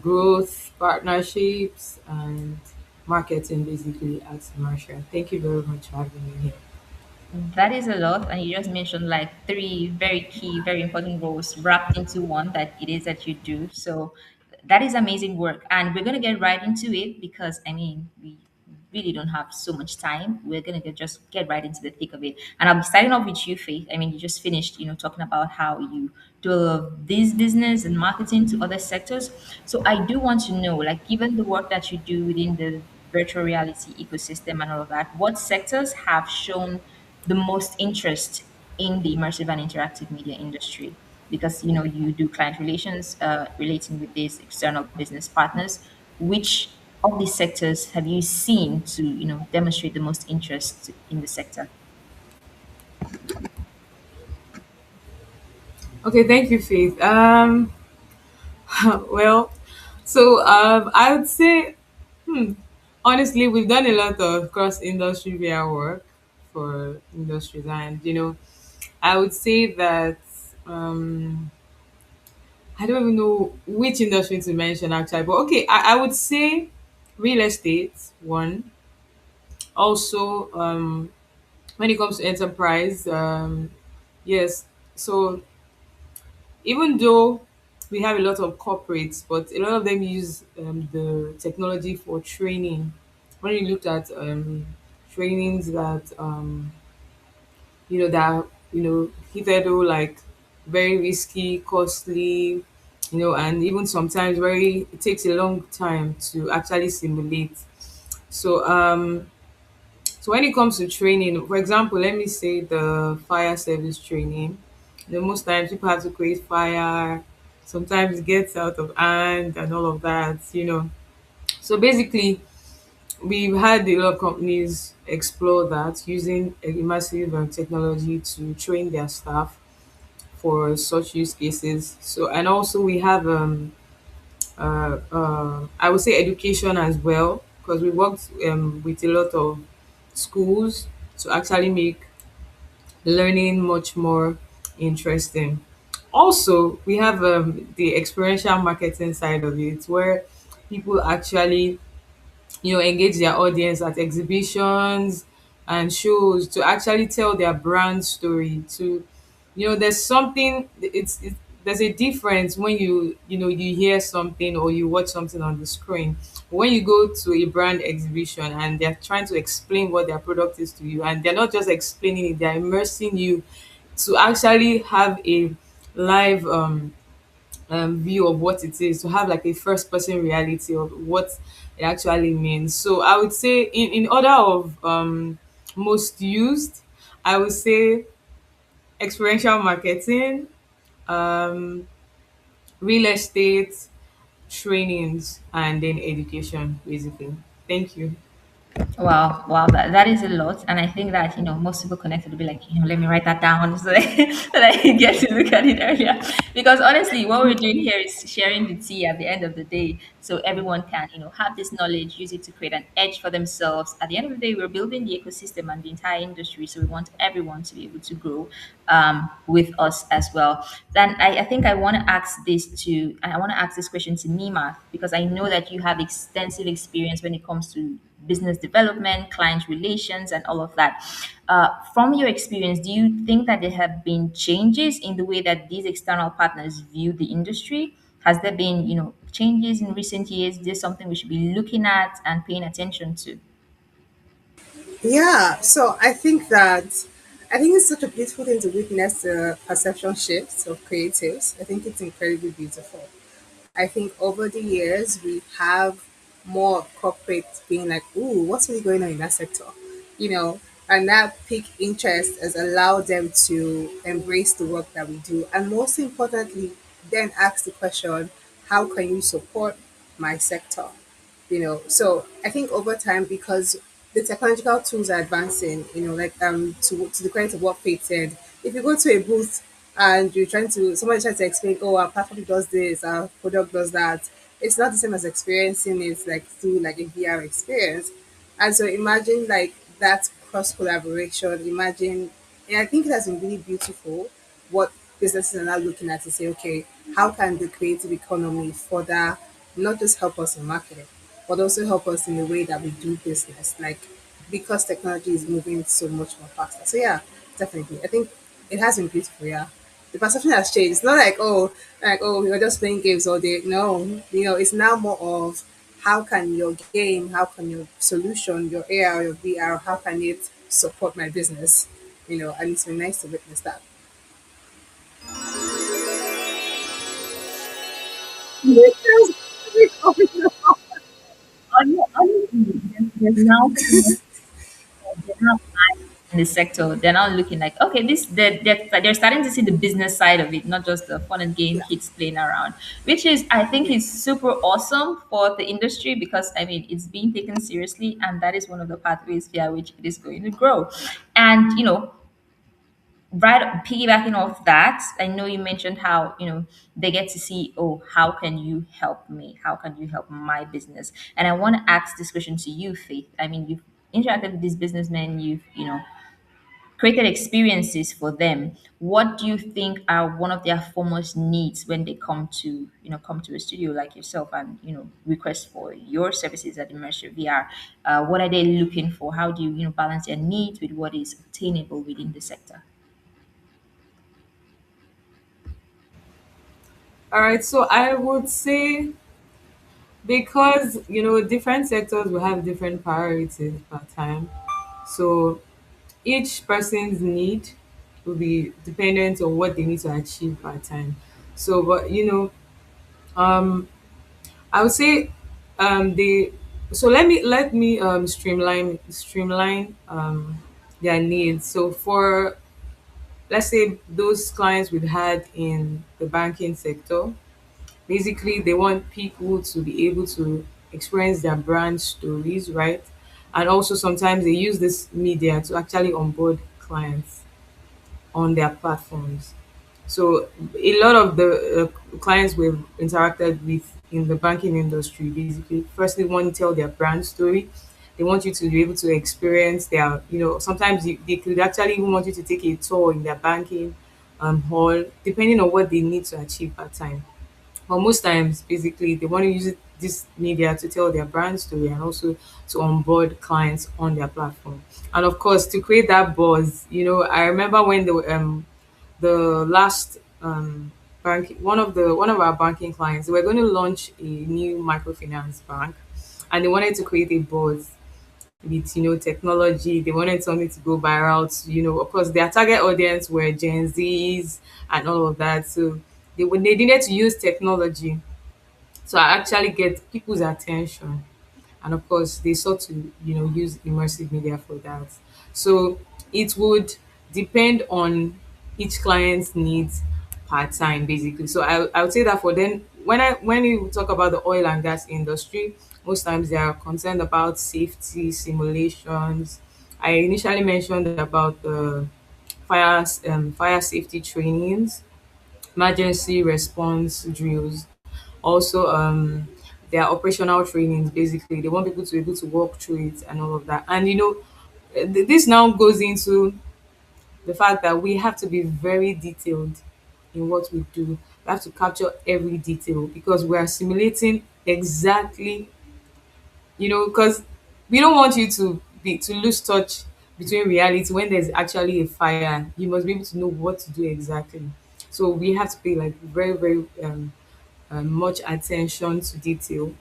growth, partnerships, and marketing basically at Marshall. Thank you very much for having me here. That is a lot, and you just mentioned like three very key, very important roles wrapped into one that it is that you do. So that is amazing work, and we're gonna get right into it because we really don't have so much time. We're gonna just get right into the thick of it, and I'll be starting off with you, Faith. You just finished, talking about how you do a lot of this business and marketing to other sectors. So I do want to know, like, given the work that you do within the virtual reality ecosystem and all of that, what sectors have shown the most interest in the immersive and interactive media industry? Because you do client relations, relating with these external business partners. Which of these sectors have you seen to demonstrate the most interest in the sector? Okay, thank you, Faith. Well, so I would say, honestly, we've done a lot of cross industry VR work for industries, and I would say that I don't even know which industry to mention actually, but okay, I would say real estate one. Also, when it comes to enterprise, yes. So even though we have a lot of corporates, but a lot of them use the technology for training. When you looked at trainings that hitherto like very risky, costly, and even sometimes very it takes a long time to actually simulate. So so when it comes to training, for example, let me say the fire service training. Most times people have to create fire, sometimes it gets out of hand and all of that. So basically, we've had a lot of companies explore that using immersive technology to train their staff for such use cases. So, and also we have I would say education as well, because we worked with a lot of schools to actually make learning much more interesting. Also, we have the experiential marketing side of it, where people actually engage their audience at exhibitions and shows to actually tell their brand story. To there's something, there's a difference when you hear something or you watch something on the screen. When you go to a brand exhibition and they're trying to explain what their product is to you, and they're not just explaining it, they're immersing you to actually have a live view of what it is, to have like a first person reality of what it actually means. So I would say, in order of most used, I would say experiential marketing, um, real estate, trainings, and then education, basically. Thank you. Wow, wow, that is a lot. And I think that, most people connected will be like, let me write that down so that, so that I get to look at it earlier. Because honestly, what we're doing here is sharing the tea at the end of the day. So everyone can, have this knowledge, use it to create an edge for themselves. At the end of the day, we're building the ecosystem and the entire industry. So we want everyone to be able to grow with us as well. Then I think I want to ask this question to Nima, because I know that you have extensive experience when it comes to business development, client relations, and all of that. From your experience, do you think that there have been changes in the way that these external partners view the industry? Has there been, changes in recent years? Is this something we should be looking at and paying attention to? Yeah, so I think it's such a beautiful thing to witness the perception shifts of creatives. I think it's incredibly beautiful. I think over the years we have more corporates being like, "Ooh, what's really going on in that sector?" You know, and that peak interest has allowed them to embrace the work that we do, and most importantly, then ask the question, "How can you support my sector?" So I think over time, because the technological tools are advancing, like to the credit of what Faith said, if you go to a booth and somebody trying to explain, oh, our platform does this, our product does that, it's not the same as experiencing it like through like a VR experience. And so imagine like that cross collaboration. Imagine, and I think it has been really beautiful what businesses are now looking at to say, okay, how can the creative economy further not just help us in marketing, but also help us in the way that we do business, like because technology is moving so much more faster. So yeah, definitely. I think it has been beautiful, yeah. The perception has changed. It's not like, oh, you're just playing games all day. No, it's now more of how can your game, how can your solution, your AR, your VR, how can it support my business? And it's been nice to witness that. Honestly, there's now they're now eyes in the sector. They're now looking like, okay, they're starting to see the business side of it, not just the fun and game Yeah. kids playing around, which is, I think, Yeah. is super awesome for the industry, because I mean it's being taken seriously, and that is one of the pathways via which it is going to grow. And right, piggybacking off that, I know you mentioned how they get to see, oh, how can you help me, how can you help my business? And I want to ask this question to you, Faith. I mean, you've interacted with these businessmen, you've created experiences for them. What do you think are one of their foremost needs when they come to a studio like yourself and request for your services at Immersive VR? What are they looking for? How do you balance their needs with what is obtainable within the sector? All right, so I would say, because different sectors will have different priorities per time. So each person's need will be dependent on what they need to achieve per time. So, but I would say they so let me streamline their needs. So for, let's say, those clients we've had in the banking sector, basically they want people to be able to experience their brand stories, right? And also sometimes they use this media to actually onboard clients on their platforms. So a lot of the clients we've interacted with in the banking industry basically firstly want to tell their brand story. They want you to be able to experience their, sometimes they could actually even want you to take a tour in their banking hall, depending on what they need to achieve at time. But most times, basically, they want to use this media to tell their brand story and also to onboard clients on their platform. And of course, to create that buzz, I remember when the last bank one of our banking clients, they were going to launch a new microfinance bank, and they wanted to create a buzz with technology. They wanted something to go viral. Of course, their target audience were Gen Zs and all of that. So they needed to use technology to actually get people's attention, and of course they sought to use immersive media for that. So it would depend on each client's needs per time basically. So I would say that for then, when you talk about the oil and gas industry, most times they are concerned about safety simulations. I initially mentioned about the fire safety trainings, emergency response drills, also their operational trainings. Basically they want people to be able to walk through it and all of that. And this now goes into the fact that we have to be very detailed in what we do. We have to capture every detail because we are simulating exactly, because we don't want you to lose touch between reality. When there's actually a fire, you must be able to know what to do exactly. So we have to pay like very, very much attention to detail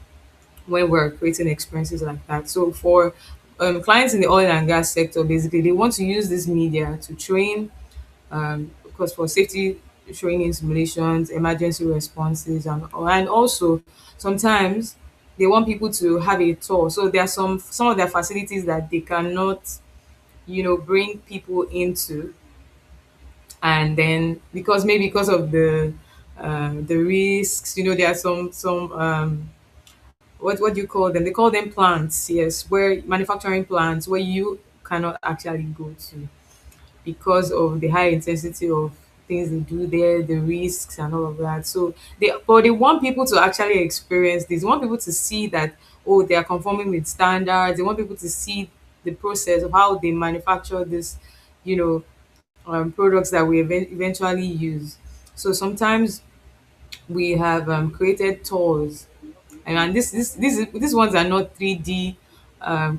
when we're creating experiences like that. So for clients in the oil and gas sector, basically they want to use this media to train, of course, for safety training simulations, emergency responses, and also sometimes they want people to have a tour. So there are some of their facilities that they cannot, bring people into, and then because maybe because of the risks, there are some what do you call them? They call them plants, yes, where manufacturing plants where you cannot actually go to because of the high intensity of things they do there, the risks and all of that. So they want people to actually experience this. They want people to see that, oh, they are conforming with standards. They want people to see the process of how they manufacture this, you know, products that we eventually use. So sometimes we have created tours, and these ones are not 3D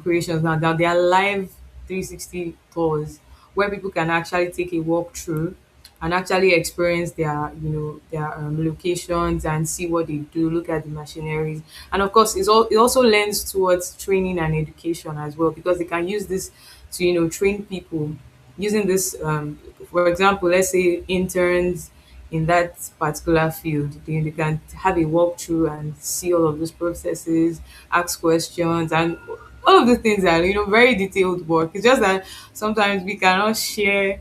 creations now. They are live 360 tours where people can actually take a walk through and actually experience their locations and see what they do, look at the machineries. And of course it also lends towards training and education as well, because they can use this to train people using this, for example, let's say interns in that particular field. They can have a walkthrough and see all of those processes, ask questions, and all of the things are very detailed work. It's just that sometimes we cannot share,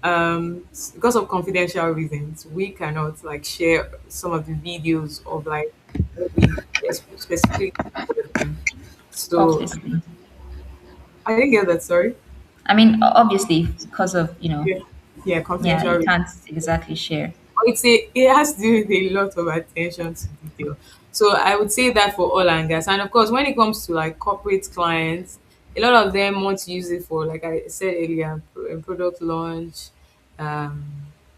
because of confidential reasons. We cannot like share some of the videos of like what we specifically for them. So Obviously. I didn't get that. Sorry. I mean, obviously, because of, Yeah. Yeah, yeah, confidential you reasons. can't exactly share. It has to do with a lot of attention to detail. So I would say that for oil and gas. And of course, when it comes to like corporate clients, a lot of them want to use it for, like I said earlier, product launch, um,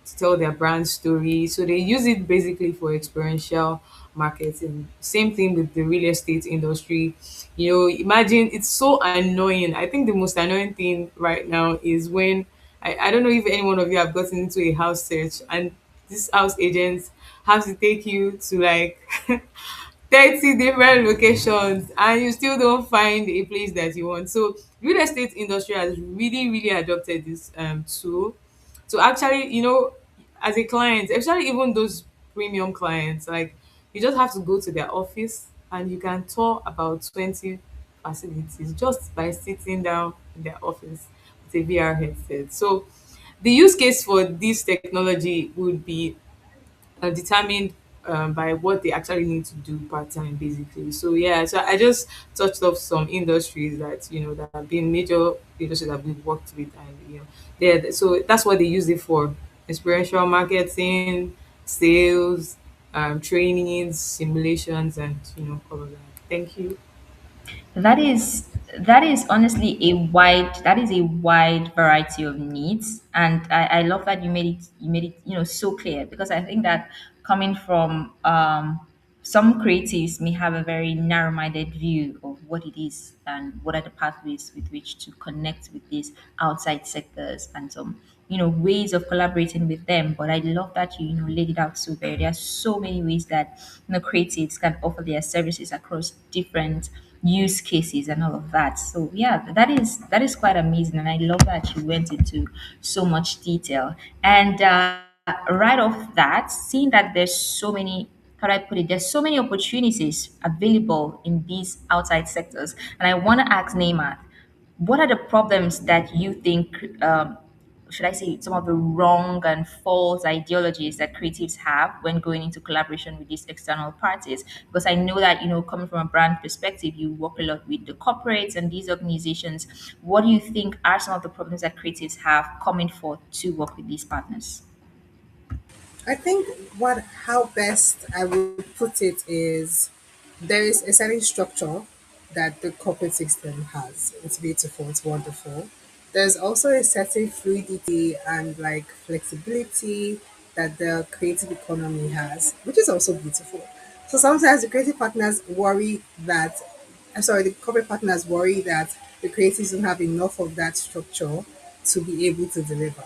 to tell their brand story. So they use it basically for experiential marketing. Same thing with the real estate industry. Imagine, it's so annoying. I think the most annoying thing right now is when I don't know if any one of you have gotten into a house search, and this house agents have to take you to like 30 different locations and you still don't find a place that you want. So real estate industry has really, really adopted this tool to actually, as a client, especially even those premium clients, like you just have to go to their office and you can tour about 20 facilities just by sitting down in their office with a VR headset. So the use case for this technology would be determined by what they actually need to do part time, basically. So yeah, so I just touched off some industries that that have been major industries that we've worked with, and yeah, so that's what they use it for, experiential marketing, sales, trainings, simulations, and all of that. Thank you. That is that is honestly a wide variety of needs, and I love that you made it so clear, because I think that coming from some creatives may have a very narrow-minded view of what it is and what are the pathways with which to connect with these outside sectors and some ways of collaborating with them. But I love that you laid it out so very. There are so many ways that creatives can offer their services across different use cases and all of that. So yeah, that is quite amazing, and I love that you went into so much detail. And right off that, seeing that there's so many, how do I put it? There's so many opportunities available in these outside sectors, and I want to ask Neymar, what are the problems that you think, should I say, some of the wrong and false ideologies that creatives have when going into collaboration with these external parties? Because I know that, coming from a brand perspective, you work a lot with the corporates and these organizations. What do you think are some of the problems that creatives have coming forth to work with these partners? I think what how best I would put it is there is a certain structure that the corporate system has. It's beautiful, it's wonderful. There's also a certain fluidity and like flexibility that the creative economy has, which is also beautiful. So sometimes the creative partners worry that I'm sorry, the corporate partners worry that the creatives don't have enough of that structure to be able to deliver.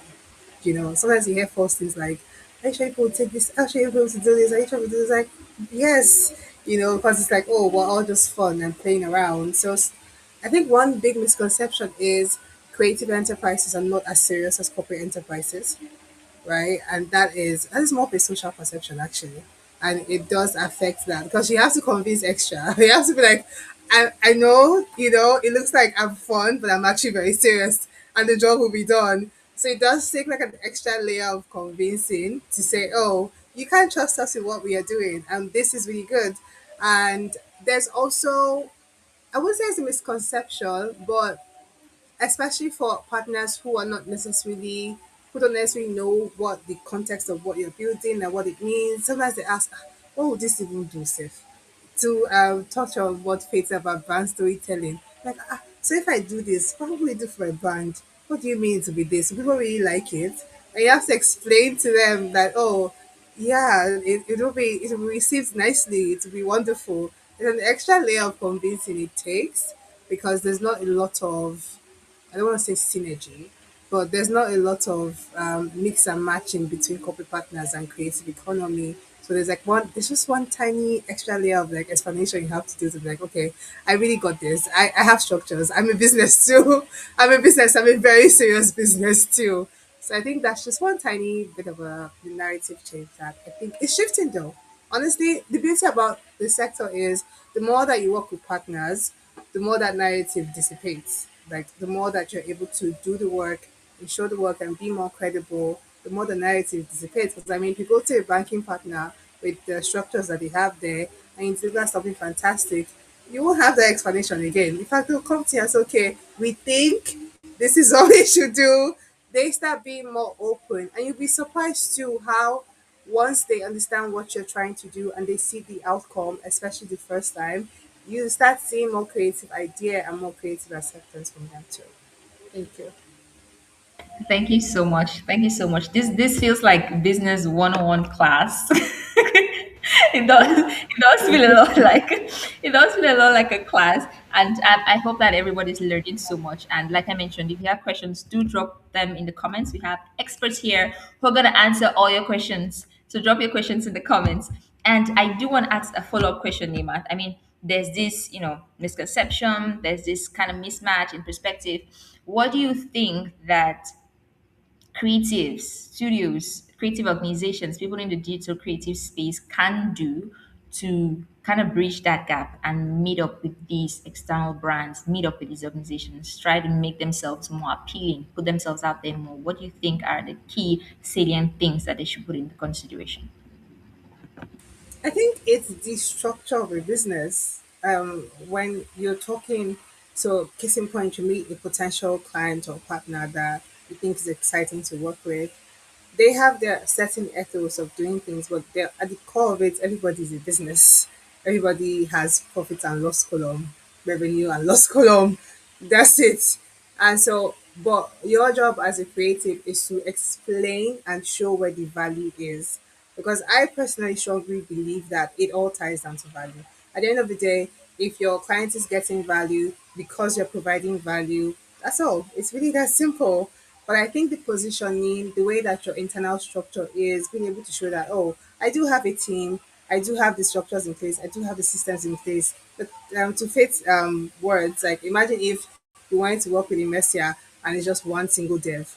Sometimes you hear false things like, "Are you sure you will take this? Are you sure you'll be able to do this? Are you sure you'll do this?" Like, yes, because it's like, oh, we're all just fun and playing around. So I think one big misconception is creative enterprises are not as serious as corporate enterprises, right? And that is more of a social perception actually, and it does affect that because you have to convince extra. You have to be like, I know, it looks like I'm fun, but I'm actually very serious, and the job will be done. So it does take like an extra layer of convincing to say, oh, you can't trust us with what we are doing, and this is really good. And there's also, I would say it's a misconception, but especially for partners who don't necessarily know what the context of what you're building and what it means. Sometimes they ask, "Ah, what would this even do, Seth?" To touch on what Faith said about brand storytelling. Like, so if I do this, what will it do for a brand? What do you mean to be this? People really like it. And you have to explain to them that, oh, yeah, it will be received nicely, it will be wonderful. There's an extra layer of convincing it takes because there's not a lot of, I don't want to say synergy, but there's not a lot of mix and matching between corporate partners and creative economy. So there's just one tiny extra layer of like explanation you have to do to be like, okay, I really got this. I have structures. I'm a business too. I'm a very serious business too. So I think that's just one tiny bit of a narrative change that I think is shifting though. Honestly, the beauty about the sector is the more that you work with partners, the more that narrative dissipates. Like the more that you're able to do the work and show the work and be more credible, the more the narrative dissipates. Because I mean, if you go to a banking partner with the structures that they have there and you deliver something fantastic, you won't have that explanation again. In fact, they'll come to you and say, okay, we think this is all they should do. They start being more open, and you'll be surprised too how once they understand what you're trying to do and they see the outcome, especially the first time, you start seeing more creative idea and more creative acceptance from them too. Thank you. Thank you so much. Thank you so much. This feels like business 101 class. It does feel a lot like a class, and I hope that everybody's learning so much. And like I mentioned, if you have questions, do drop them in the comments. We have experts here who are gonna answer all your questions. So drop your questions in the comments. And I do want to ask a follow-up question, Nemat. I mean, there's this, misconception, there's this kind of mismatch in perspective. What do you think that creatives, studios, creative organizations, people in the digital creative space can do to kind of bridge that gap and meet up with these external brands, meet up with these organizations, try to make themselves more appealing, put themselves out there more? What do you think are the key salient things that they should put into consideration? I think it's the structure of a business. When you're talking, so case in point, you meet a potential client or partner that you think is exciting to work with. they have their certain ethos of doing things, but they're at the core of it, everybody's a business. Everybody has profit and loss column, revenue and loss column. That's it. And so, but your job as a creative is to explain and show where the value is. Because I personally strongly believe that it all ties down to value. At the end of the day, if your client is getting value because you're providing value, that's all. It's really that simple. But I think the positioning, the way that your internal structure is, being able to show that, oh, I do have a team, I do have the structures in place, I do have the systems in place. But to fit words, like imagine if you wanted to work with a Messiah and it's just one single dev,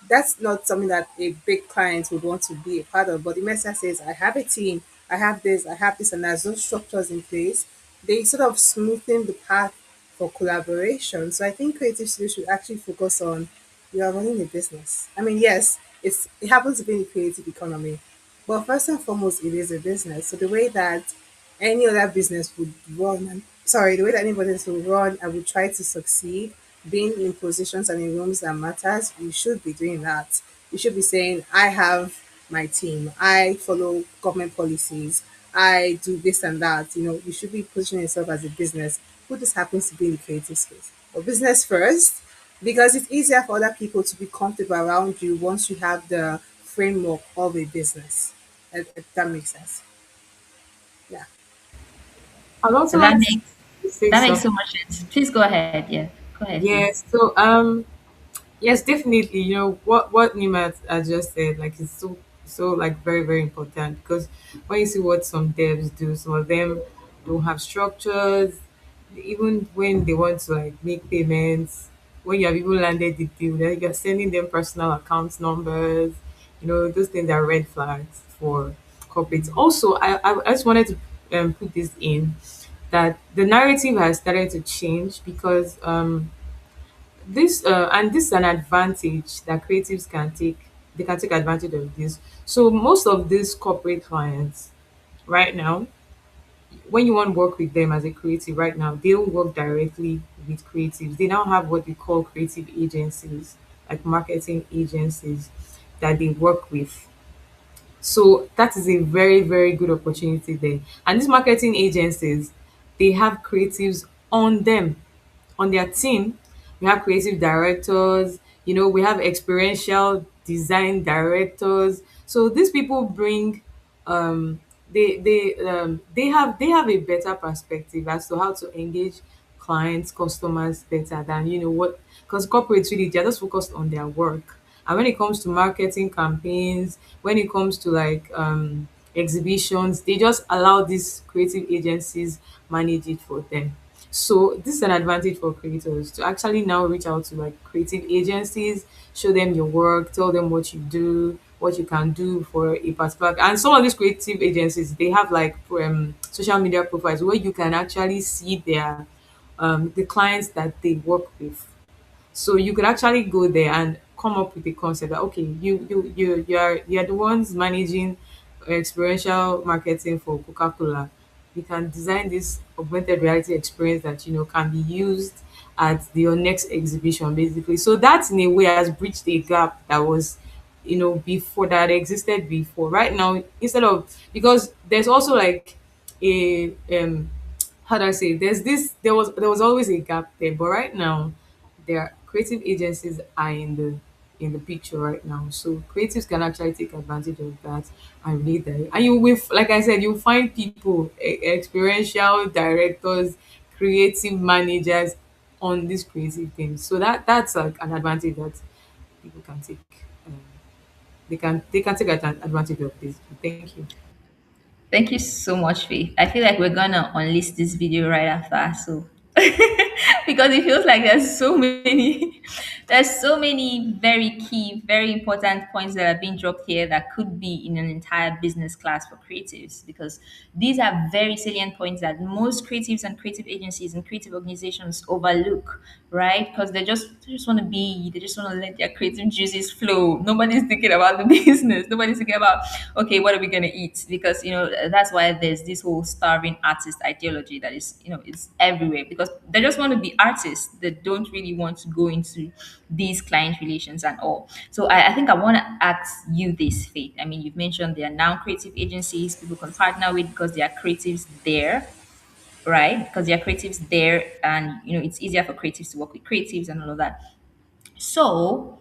that's not something that a big client would want to be a part of. But the message says, I have a team, I have this, and there's those structures in place. They sort of smoothing the path for collaboration. So I think creative studios should actually focus on you are running a business. I mean, yes, it happens to be in the creative economy, but first and foremost, it is a business. So the way that any other business would run, sorry, the way that any business would run and would try to succeed, being in positions and in rooms that matters, you should be doing that. You should be saying, I have my team, I follow government policies, I do this and that. You know, you should be positioning yourself as a business who just happens to be in the creative space. But business first, because it's easier for other people to be comfortable around you once you have the framework of a business. If that makes sense. Yeah. I'd also That like makes to say that makes something. so much sense. Please go ahead. Yeah, go ahead, please. Yes. So yes, definitely. You know what Nima has just said, like it's so like very very important because when you see what some devs do, some of them don't have structures. Even when they want to like make payments, when you have even landed the deal, then you're sending them personal account numbers. You know those things are red flags for corporates. Also, I just wanted to put this in that the narrative has started to change because this is an advantage that creatives can take. They can take advantage of this. So most of these corporate clients right now, when you want to work with them as a creative right now, they don't work directly with creatives. They now have what we call creative agencies, like marketing agencies that they work with. So that is a very, very good opportunity there. And these marketing agencies, they have creatives on them, on their team. We have creative directors, you know, we have experiential design directors. So these people bring they have a better perspective as to how to engage clients, customers better than what, because corporates really they're just focused on their work. And when it comes to marketing campaigns, when it comes to like exhibitions, they just allow these creative agencies manage it for them. So this is an advantage for creators to actually now reach out to like creative agencies, show them your work, tell them what you do, what you can do for a particular. And some of these creative agencies, they have like social media profiles where you can actually see their the clients that they work with. So you could actually go there and come up with a concept that okay, you're the ones managing experiential marketing for Coca-Cola. You can design this augmented reality experience that can be used at your next exhibition, basically. So that in a way has bridged a gap that was before, that existed before. Right now, instead of, because there's also like a how do I say, there was always a gap there, but right now their creative agencies are in the picture right now. So creatives can actually take advantage of that and relate that. And you will, like I said, you'll find people, experiential directors, creative managers on these creative things. So that's like an advantage that people can take. Um, they can take advantage of this. Thank you. Thank you so much, Faith. I feel like we're gonna unlist this video right after, so because it feels like there's so many very key, very important points that are being dropped here that could be in an entire business class for creatives. Because these are very salient points that most creatives and creative agencies and creative organizations overlook, right? Because they just want to be, they just want to let their creative juices flow. Nobody's thinking about the business. Nobody's thinking about, okay, what are we gonna eat? Because that's why there's this whole starving artist ideology that is it's everywhere, because they just want want to be artists that don't really want to go into these client relations and all. So I think I want to ask you this, Faith. I mean, you've mentioned there are now creative agencies people can partner with because there are creatives there, right? Because there are creatives there, and it's easier for creatives to work with creatives and all of that. So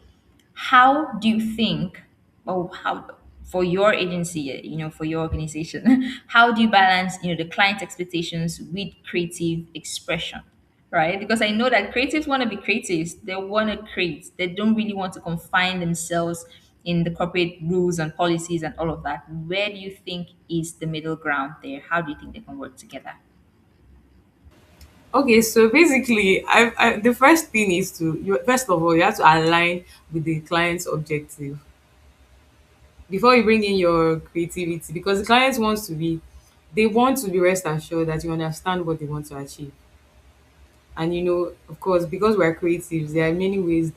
how do you think, or how, for your agency, for your organization, how do you balance, the client expectations with creative expression, right? Because I know that creatives want to be creatives. They want to create. They don't really want to confine themselves in the corporate rules and policies and all of that. Where do you think is the middle ground there? How do you think they can work together? Okay, so basically, the first thing is first of all, you have to align with the client's objective before you bring in your creativity, because the clients they want to be rest assured that you understand what they want to achieve. And of course, because we're creatives, there are many ways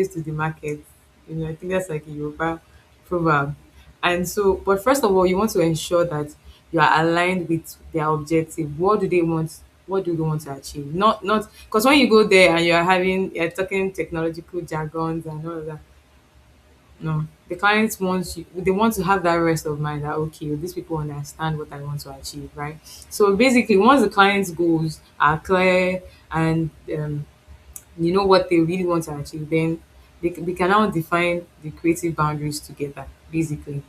to the market. I think that's like a Yoruba proverb. And so, but first of all, you want to ensure that you are aligned with their objective. What do they want? What do they want to achieve? Not because when you go there and you're talking technological jargons and all of that. No, the clients want you. They want to have that rest of mind that, okay, these people understand what I want to achieve, right? So basically, once the client's goals are clear and you know what they really want to achieve, then we can now define the creative boundaries together. Basically,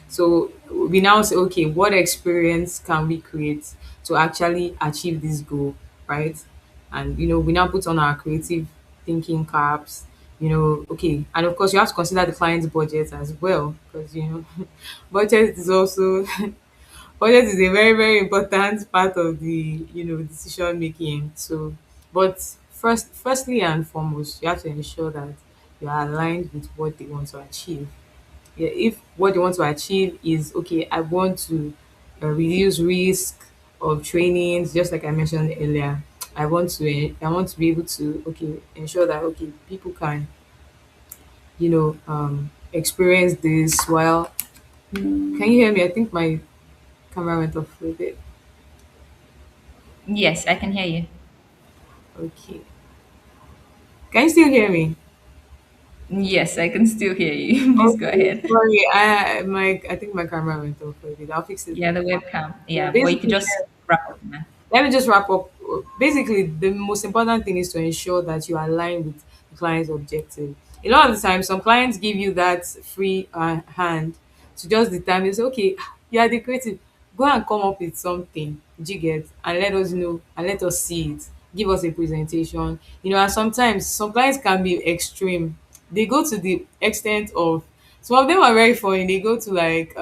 so we now say, okay, what experience can we create to actually achieve this goal, right? And we now put on our creative thinking caps. Okay, and of course you have to consider the client's budget as well, because budget is also budget is a very, very important part of the decision making. So, but firstly and foremost, you have to ensure that you are aligned with what they want to achieve. Yeah, if what they want to achieve is, okay, I want to reduce risk of trainings, just like I mentioned earlier. I want to be able to, okay, ensure that, okay, people can experience this while. Can you hear me? I think my camera went off a bit. Yes, I can hear you. Okay, can you still hear me? Yes, I can still hear you. Please go Okay, ahead. sorry, I think my camera went off a bit. I'll fix it Yeah, the later. webcam. Yeah, Yeah, but you could basically, just wrap up now. let me just wrap up. Basically, the most important thing is to ensure that you align with the client's objective. A lot of the time, some clients give you that free hand to just determine, say, okay, you are the creative, go and come up with something, jigget, and let us know and let us see it. Give us a presentation. And sometimes some clients can be extreme. They go to the extent of, some of them are very funny. They go to, like,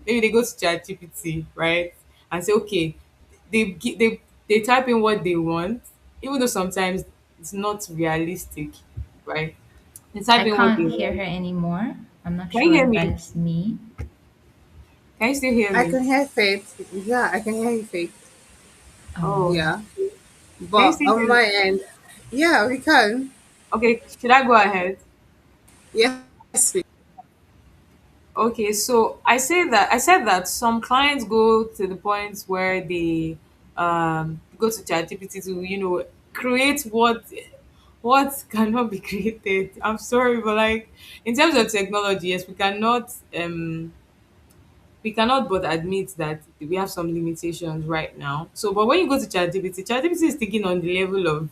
maybe they go to ChatGPT, right? And say, okay, they type in what they want, even though sometimes it's not realistic, right? They I type in what they can't hear want. her anymore. I'm not Can you sure hear if that me? is me. Can you still hear I me? can hear Faith. Yeah, I can hear you, Faith. Oh, Oh, Yeah. can you But still on hear me? my end, yeah, we can. Okay, should I go ahead? Yes, we. Okay, so I said that some clients go to the point where they go to ChatGPT to create what cannot be created. I'm sorry, but, like, in terms of technology, yes, we cannot but admit that we have some limitations right now. So, but when you go to ChatGPT is thinking on the level of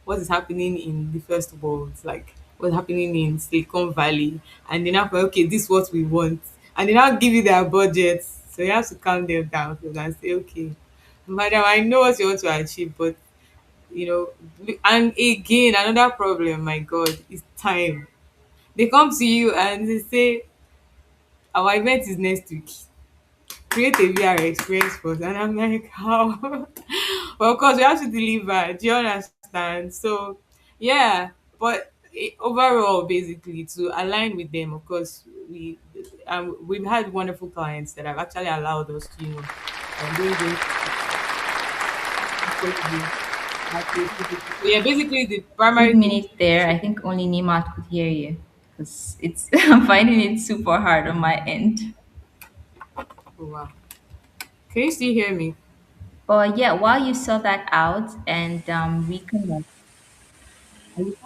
what is happening in the first world, like what's happening in Silicon Valley, and they now go, okay, this is what we want, and they now give you their budget. So you have to calm them down and say, okay, madam, I know what you want to achieve, but you and again, another problem, my God, is time. They come to you and they say, our event is next week, create a VR experience for us. And I'm like, how? Well, of course, we have to deliver. Do you understand? So, yeah, but overall, basically, to align with them, of course, we've had wonderful clients that have actually allowed us to, bring in our creativity. So, yeah, basically, the quick primary thing is minute to there. ensure. I think only Nimat could hear you because it's I'm finding it super hard on my end. Oh, wow. Can you still hear me? Yeah, while you sort that out and reconnect, are you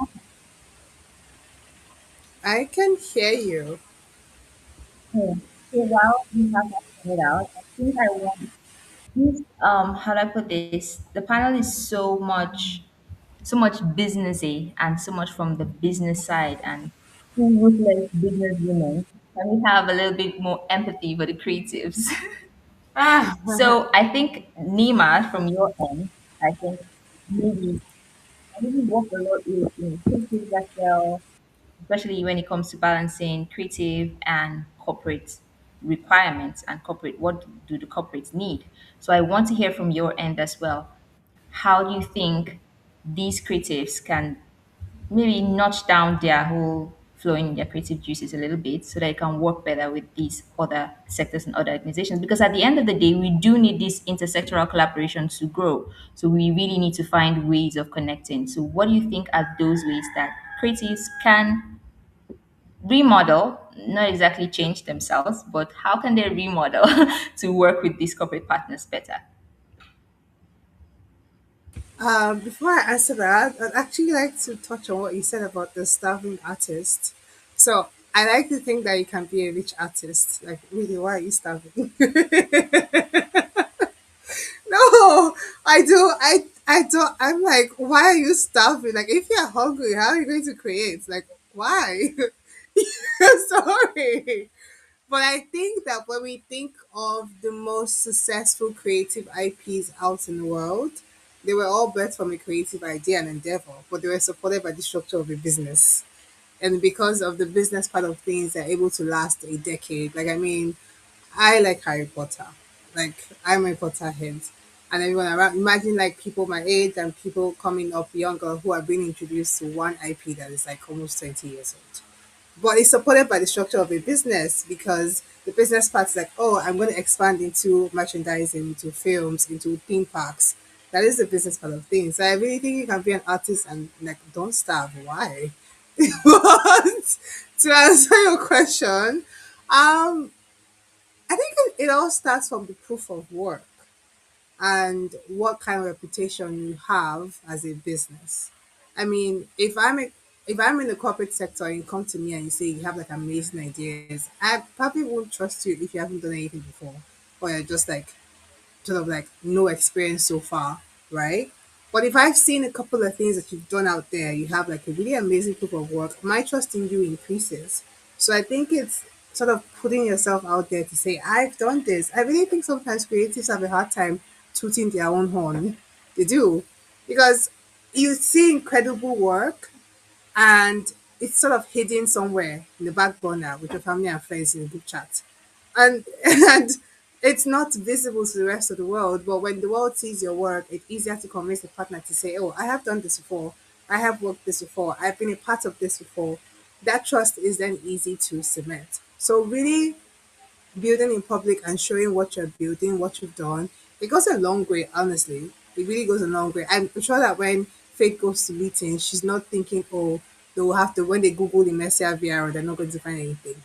I can hear you. okay? So while you have that sorted out, I think I want this. How do I put this? The panel is so much businessy and so much from the business side and two ruthless business women. Can we have a little bit more empathy for the creatives? Ah, So I think Nima, from your end, I think maybe I really work a lot with creatives as well, especially when it comes to balancing creative and corporate requirements and corporate what do the corporates need. So I want to hear from your end as well. How do you think these creatives can maybe notch down their whole flowing in their creative juices a little bit so that it can work better with these other sectors and other organizations? Because at the end of the day, we do need this intersectoral collaboration to grow. So we really need to find ways of connecting. So what do you think are those ways that creatives can remodel, not exactly change themselves, but how can they remodel to work with these corporate partners better? Before I answer that, I'd actually like to touch on what you said about the starving artist. So I like to think that you can be a rich artist. Like, really, why are you starving? No, I do. I don't. I'm like, why are you starving? Like, if you're hungry, how are you going to create? Like, why? Sorry. But I think that when we think of the most successful creative IPs out in the world, they were all birthed from a creative idea and endeavor, but they were supported by the structure of a business. And because of the business part of things, they're able to last a decade. Like, I mean, I like Harry Potter. Like, I'm a Potterhead. And everyone around, imagine like people my age and people coming up younger who are being introduced to one IP that is like almost 20 years old, but it's supported by the structure of a business because the business part is like, oh, I'm going to expand into merchandising, into films, into theme parks. That is the business part of things. So I really think you can be an artist and like don't starve. Why? But to answer your question, I think it all starts from the proof of work and what kind of reputation you have as a business. I mean, if I'm in the corporate sector and you come to me and you say you have like amazing ideas, I probably won't trust you if you haven't done anything before, or you're just like sort of like no experience so far, right? But if I've seen a couple of things that you've done out there, you have like a really amazing proof of work, my trust in you increases. So I think it's sort of putting yourself out there to say, I've done this. I really think sometimes creatives have a hard time tooting their own horn. They do. Because you see incredible work and it's sort of hidden somewhere in the back burner with your family and friends in a group chat, and and it's not visible to the rest of the world. But when the world sees your work, it's easier to convince the partner to say, oh, I have done this before, I have worked this before, I've been a part of this before. That trust is then easy to cement. So really building in public and showing what you're building, what you've done, it goes a long way, honestly. It really goes a long way. I'm sure that when Faith goes to meetings, she's not thinking, oh, they will have to, when they Google the Messiah VR, they're not going to find anything.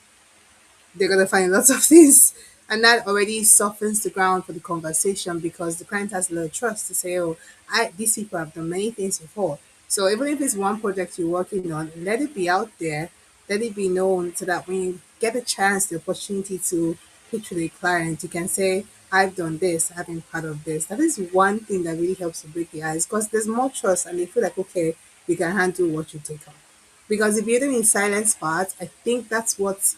They're going to find lots of things. And that already softens the ground for the conversation because the client has a lot of trust to say, oh, these people have done many things before. So even if it's one project you're working on, let it be out there, let it be known so that when you get a chance, the opportunity to pitch with a client, you can say, I've done this, I've been part of this. That is one thing that really helps to break the ice because there's more trust and they feel like, okay, we can handle what you take on. Because the building in silence part, I think that's what's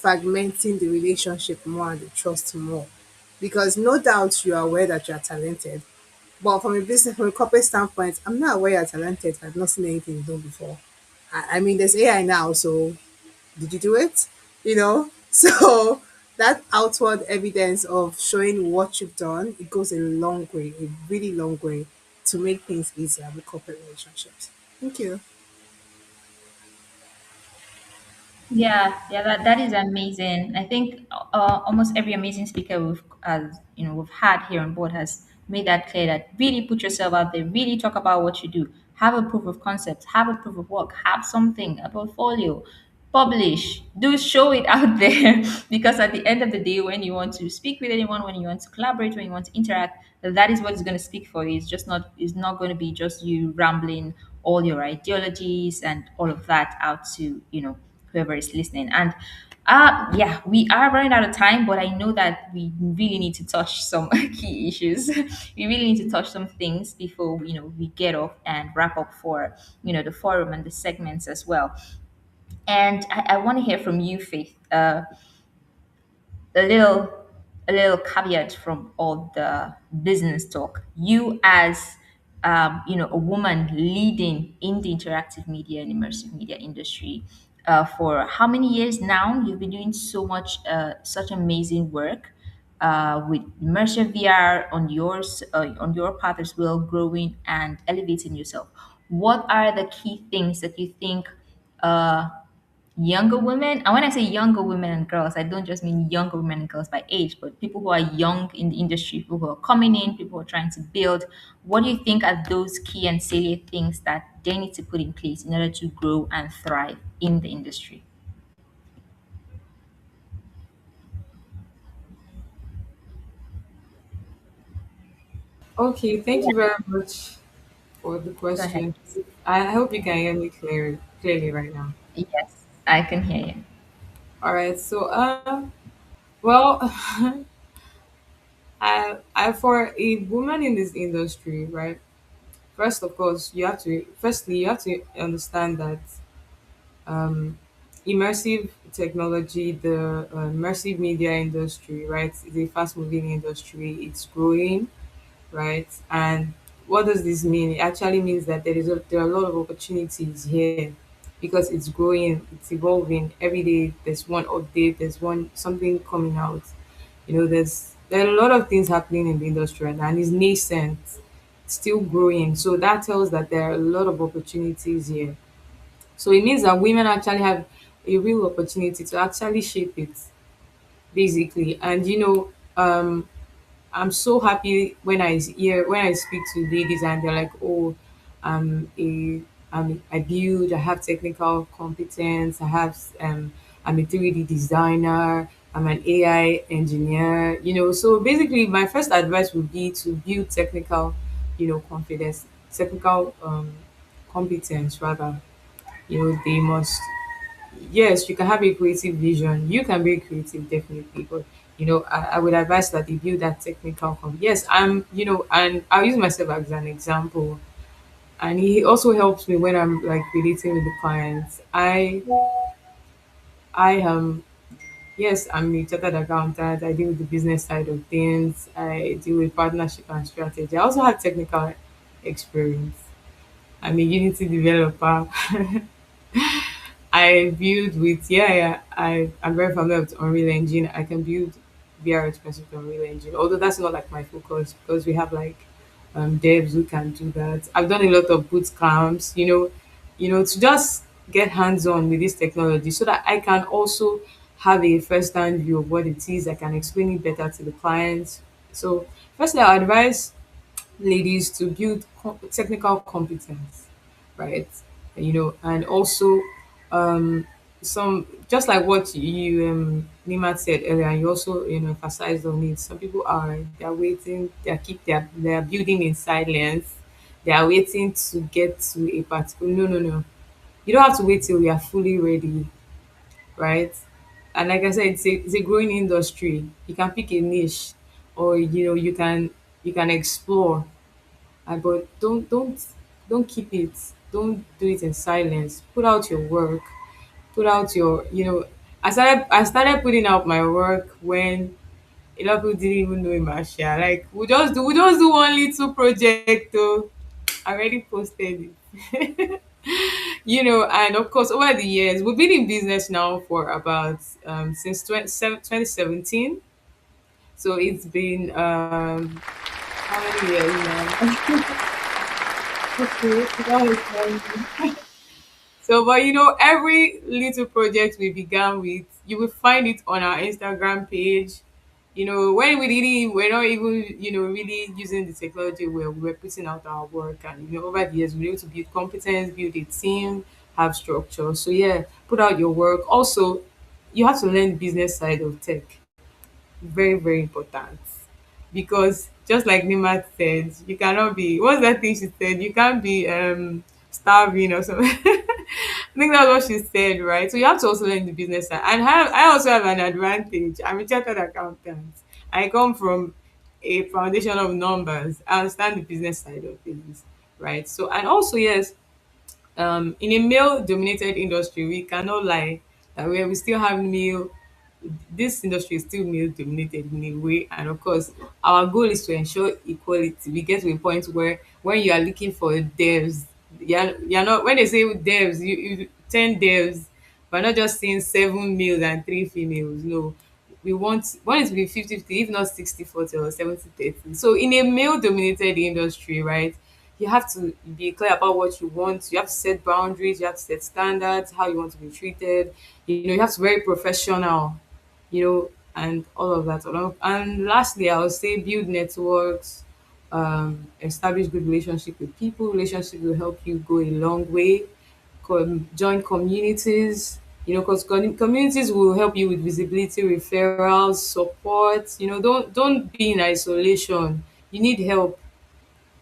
fragmenting the relationship more and the trust more. Because no doubt you are aware that you are talented. But from a corporate standpoint, I'm not aware you're talented if I've not seen anything you've done before. I mean, there's AI now, so did you do it? You know? So that outward evidence of showing what you've done, it goes a long way, a really long way to make things easier with corporate relationships. Thank you. Yeah, yeah, that is amazing. I think almost every amazing speaker we've had here on board has made that clear that really put yourself out there, really talk about what you do, have a proof of concept, have a proof of work, have something, a portfolio. publish, do show it out there. Because at the end of the day, when you want to speak with anyone, when you want to collaborate, when you want to interact, that is what is going to speak for you. It's not going to be just you rambling all your ideologies and all of that out to, whoever is listening. And yeah, we are running out of time, but I know that we really need to touch some key issues. We really need to touch some things before, we get off and wrap up for, the forum and the segments as well. And I want to hear from you, Faith. A little, a little caveat from all the business talk. You, as a woman leading in the interactive media and immersive media industry, for how many years now? You've been doing such amazing work with immersive VR on your path as well, growing and elevating yourself. What are the key things that you think? Uh, Younger women, and when I say younger women and girls, I don't just mean younger women and girls by age, but people who are young in the industry, people who are coming in, people who are trying to build. What do you think are those key and salient things that they need to put in place in order to grow and thrive in the industry? Okay, thank you very much for the Go ahead. question. I hope you can hear me clearly right now. Yes, I can hear you. All right, so well, I for a woman in this industry, right? First, of course, you have to understand that um, immersive technology, the immersive media industry, right, is a fast moving industry. It's growing, right? And what does this mean? It actually means that there are a lot of opportunities here because it's growing, it's evolving every day. There's one update, there's one something coming out. There are a lot of things happening in the industry right now, and it's nascent, still growing. So that tells that there are a lot of opportunities here. So it means that women actually have a real opportunity to actually shape it, basically. And I'm so happy when I speak to ladies and they're like, "Oh, I'm a I build. I have technical competence. I'm a 3D designer. I'm an AI engineer." So basically, my first advice would be to build technical, confidence, technical competence rather. They must. Yes, you can have a creative vision. You can be creative, definitely, but I would advise that they build that technical. Yes, and I'll use myself as an example. And he also helps me when I'm like relating with the clients. I am Yes, I'm a chartered accountant. I deal with the business side of things. I deal with partnership and strategy. I also have technical experience. I'm a Unity developer. I build with I'm very familiar with Unreal Engine. I can build VR expensive with Unreal Engine. Although that's not like my focus because we have like devs who can do that. I've done a lot of boot camps, to just get hands on with this technology so that I can also have a first hand view of what it is. I can explain it better to the clients. So firstly I advise ladies to build technical competence, right? And also um, some just like what you Nima said earlier, and you also emphasized on it. Some people they're waiting, they're building in silence. They are waiting to get to a particular. No, no, no. You don't have to wait till you are fully ready, right? And like I said, it's a growing industry. You can pick a niche, or you can explore, but don't keep it. Don't do it in silence. Put out your work. Put out your I started putting out my work when a lot of people didn't even know Marcia. Like we just do one little project though. I already posted it. And of course over the years we've been in business now for about since 2017. So it's been how many years now? Okay, that was fun. So, but every little project we began with, you will find it on our Instagram page. When we're not even, really using the technology where we were putting out our work. And, over the years, we were able to build competence, build a team, have structure. So yeah, put out your work. Also, you have to learn the business side of tech. Very, very important. Because just like Nima said, you cannot be, what's that thing she said? You can't be starving or something. I think that's what she said, right? So you have to also learn the business side. And I also have an advantage. I'm a chartered accountant. I come from a foundation of numbers. I understand the business side of things, right? So, and also, yes, in a male dominated industry, we cannot lie that we still have male, this industry is still male dominated in a way, and of course our goal is to ensure equality. We get to a point where when you are looking for devs, you're not, when they say devs, you 10 devs, but not just saying 7 males and 3 females. No, we want it to be 50-50, if not 60-40 or 70-30. So in a male dominated industry, right, you have to be clear about what you want. You have to set boundaries, you have to set standards, how you want to be treated. You have to be very professional, and all of that. And lastly, I would say build networks, establish good relationship with people. Relationship will help you go a long way. Join communities, because communities will help you with visibility, referrals, support. Don't be in isolation. You need help.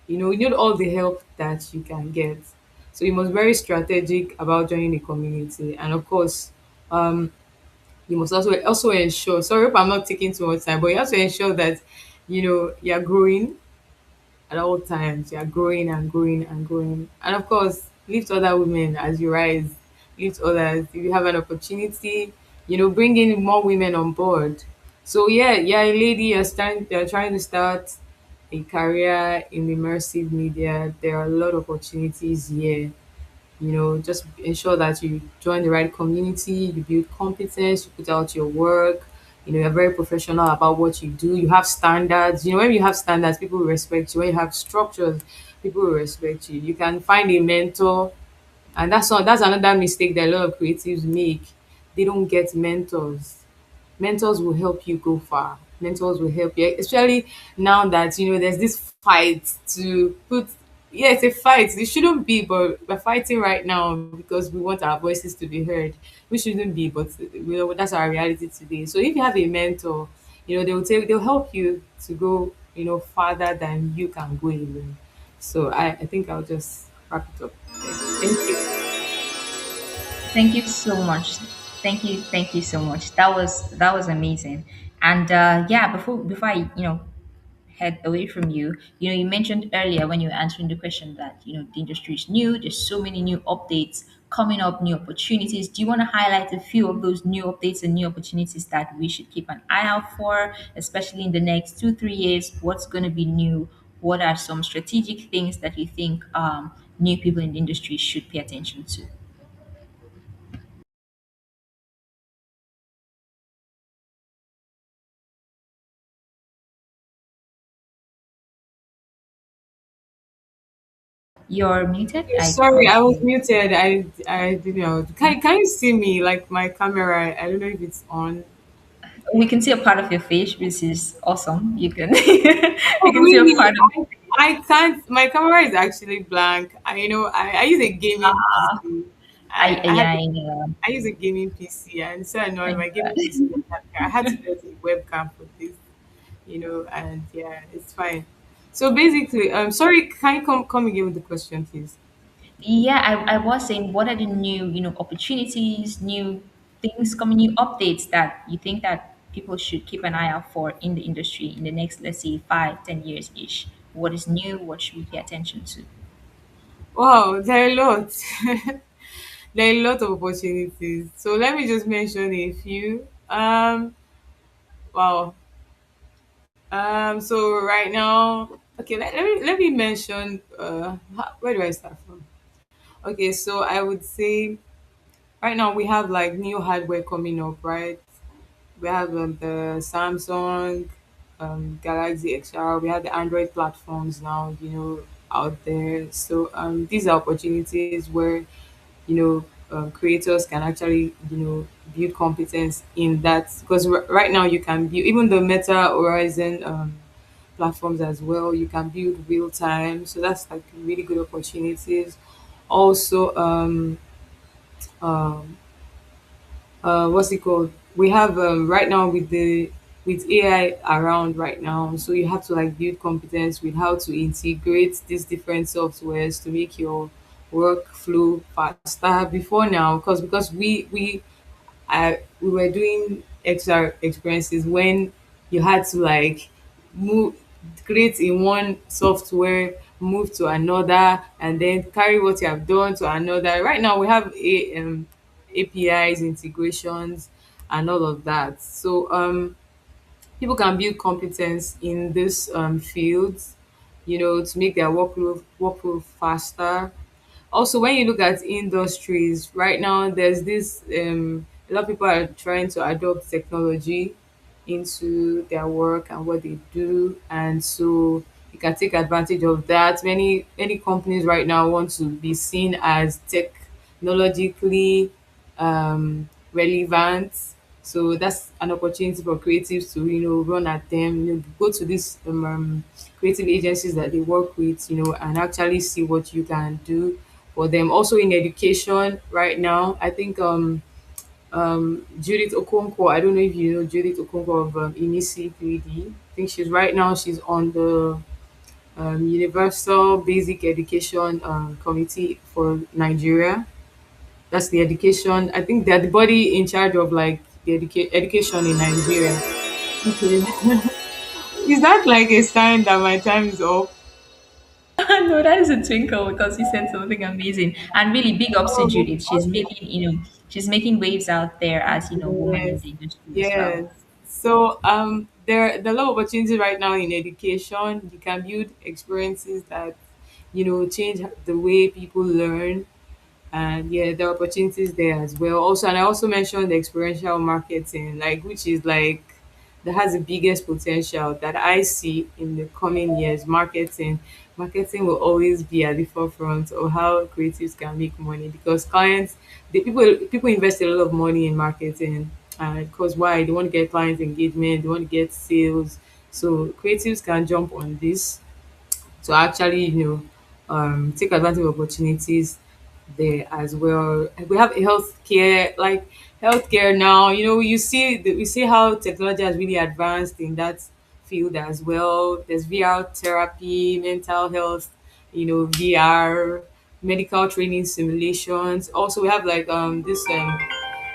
You need all the help that you can get. So you must be very strategic about joining a community, and of course, um, you must also ensure. Sorry if I'm not taking too much time, but you have to ensure that you're growing at all times. You're growing and growing and growing, and of course, lift other women as you rise. Lift others if you have an opportunity. Bring in more women on board. So yeah, you're a lady. You're trying to start a career in immersive media. There are a lot of opportunities here. Just ensure that you join the right community, you build competence, you put out your work. You're very professional about what you do. You have standards. When you have standards, people will respect you. When you have structures, people will respect you. You can find a mentor, and that's another mistake that a lot of creatives make. They don't get mentors. Mentors will help you go far. Mentors will help you, especially now that there's this fight to put. Yeah, it's a fight. It shouldn't be, but we're fighting right now because we want our voices to be heard. We shouldn't be, but that's our reality today. So if you have a mentor, they'll help you to go farther than you can go alone. So I think I'll just wrap it up there. Thank you. Thank you so much. Thank you so much. That was amazing. And yeah, before I head away from you, you mentioned earlier when you were answering the question that the industry is new. There's so many new updates coming up, new opportunities. Do you want to highlight a few of those new updates and new opportunities that we should keep an eye out for, especially in the next 2-3 years? What's going to be new? What are some strategic things that you think new people in the industry should pay attention to? You're muted. I Sorry, can't I was hear. muted. I didn't know. Can you see me, like my camera? I don't know if it's on. We can see a part of your face, which is awesome. You can you Oh can see a really? part of. I can't. My camera is actually blank. I use a gaming PC. I had Yeah, I know. I use a gaming PC, and so annoying. Thank My gaming God. PC doesn't have camera. I had to get a webcam for this. And yeah, it's fine. So basically, sorry, can you come again with the question, please? Yeah, I was saying, what are the new, opportunities, new things coming, new updates that you think that people should keep an eye out for in the industry in the next, let's say, 5, 10 years ish? What is new? What should we pay attention to? Wow, there are a lot. There are a lot of opportunities. So let me just mention a few. Wow. So right now, okay, let me mention. Where do I start from? Okay, so I would say right now we have like new hardware coming up, right? We have the Samsung, Galaxy XR. We have the Android platforms now, out there. So these are opportunities where creators can actually build competence in that, because right now you can build even the Meta Horizon platforms as well. You can build real time, so that's like really good opportunities. Also, um what's it called? We have right now with the with AI around right now, so you have to like build competence with how to integrate these different softwares to make your workflow faster. Before now, because we were doing extra experiences when you had to like move create in one software, move to another, and then carry what you have done to another. Right now we have APIs, integrations, and all of that. So people can build competence in this fields, to make their workflow faster. Also, when you look at industries right now, there's this a lot of people are trying to adopt technology into their work and what they do, and so you can take advantage of that. Many companies right now want to be seen as technologically relevant, so that's an opportunity for creatives to run at them, go to these creative agencies that they work with, and actually see what you can do for them. Also in education right now, I think Judith Okonkwo, I don't know if you know Judith Okonkwo of Inisi 3D. I think she's on the Universal Basic Education Committee for Nigeria. That's the education. I think they're the body in charge of like the education in Nigeria. Okay. Is that like a sign that my time is up? No, that is a twinkle because you said something amazing. And really big ups to Oh, Judith. She's making waves out there as, woman in yes, the industry as well. yes. So there are a lot of opportunities right now in education. You can build experiences that change the way people learn, and yeah, there are opportunities there as well. Also, and I also mentioned the experiential marketing, like which is like that has the biggest potential that I see in the coming years. Marketing will always be at the forefront of how creatives can make money, because people invest a lot of money in marketing, because why? They want to get client engagement, they want to get sales. So creatives can jump on this to actually take advantage of opportunities there as well. We have healthcare, like healthcare now. We see how technology has really advanced in that field as well. There's VR therapy, mental health, VR, medical training simulations. Also, we have like this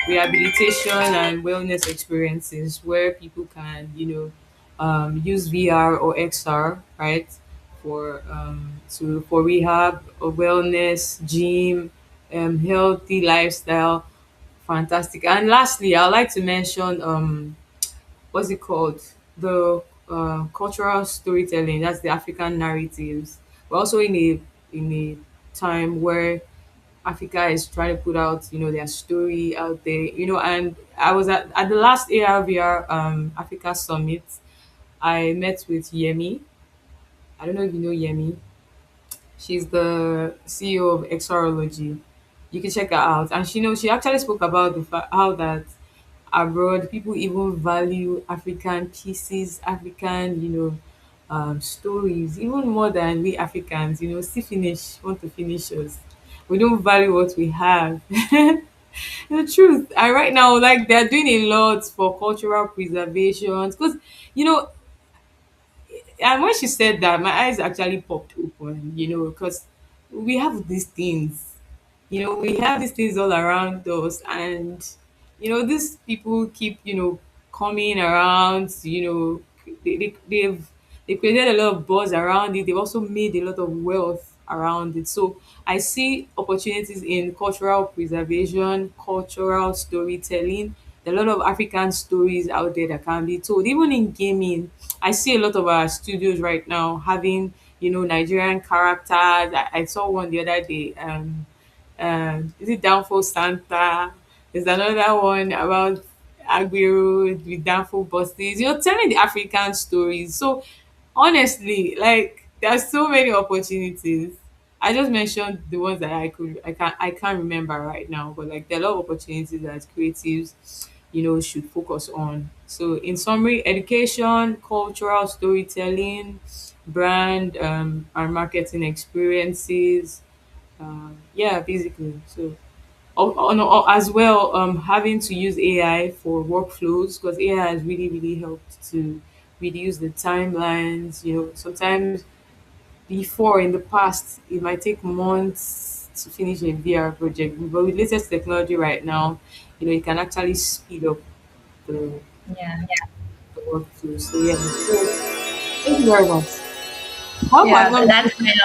rehabilitation and wellness experiences where people can use VR or XR, right, for rehab or wellness, gym, healthy lifestyle. Fantastic. And lastly, I'd like to mention what's it called? The cultural storytelling. That's the African narratives. We're also in a time where Africa is trying to put out, their story out there, and I was at the last ARVR Africa Summit. I met with Yemi. I don't know if you know Yemi. She's the CEO of Exorology. You can check her out. And she actually spoke about how that abroad people even value African pieces, African, stories, even more than we Africans, still want to finish us. We don't value what we have. The truth. And right now, like they're doing a lot for cultural preservation. Because, you know, and when she said that, my eyes actually popped open, because we have these things, we have these things all around us, and these people keep, coming around, they created a lot of buzz around it. They've also made a lot of wealth around it. So I see opportunities in cultural preservation, cultural storytelling. There are a lot of African stories out there that can be told. Even in gaming, I see a lot of our studios right now having, Nigerian characters. I saw one the other day. Is it Downfall Santa? There's another one about Agbero with Downfall Buses. Telling the African stories. So honestly, like there's so many opportunities. I just mentioned the ones that I can't remember right now, but like there are a lot of opportunities that creatives, should focus on. So in summary, education, cultural storytelling, brand and marketing experiences, yeah, basically. So as well, having to use AI for workflows, because AI has really helped to reduce the timelines. Sometimes before, in the past, it might take months to finish a VR project, but with latest technology right now, it can actually speed up the, Yeah. the workflow. So yeah, so thank you very much. How about Yeah, not that making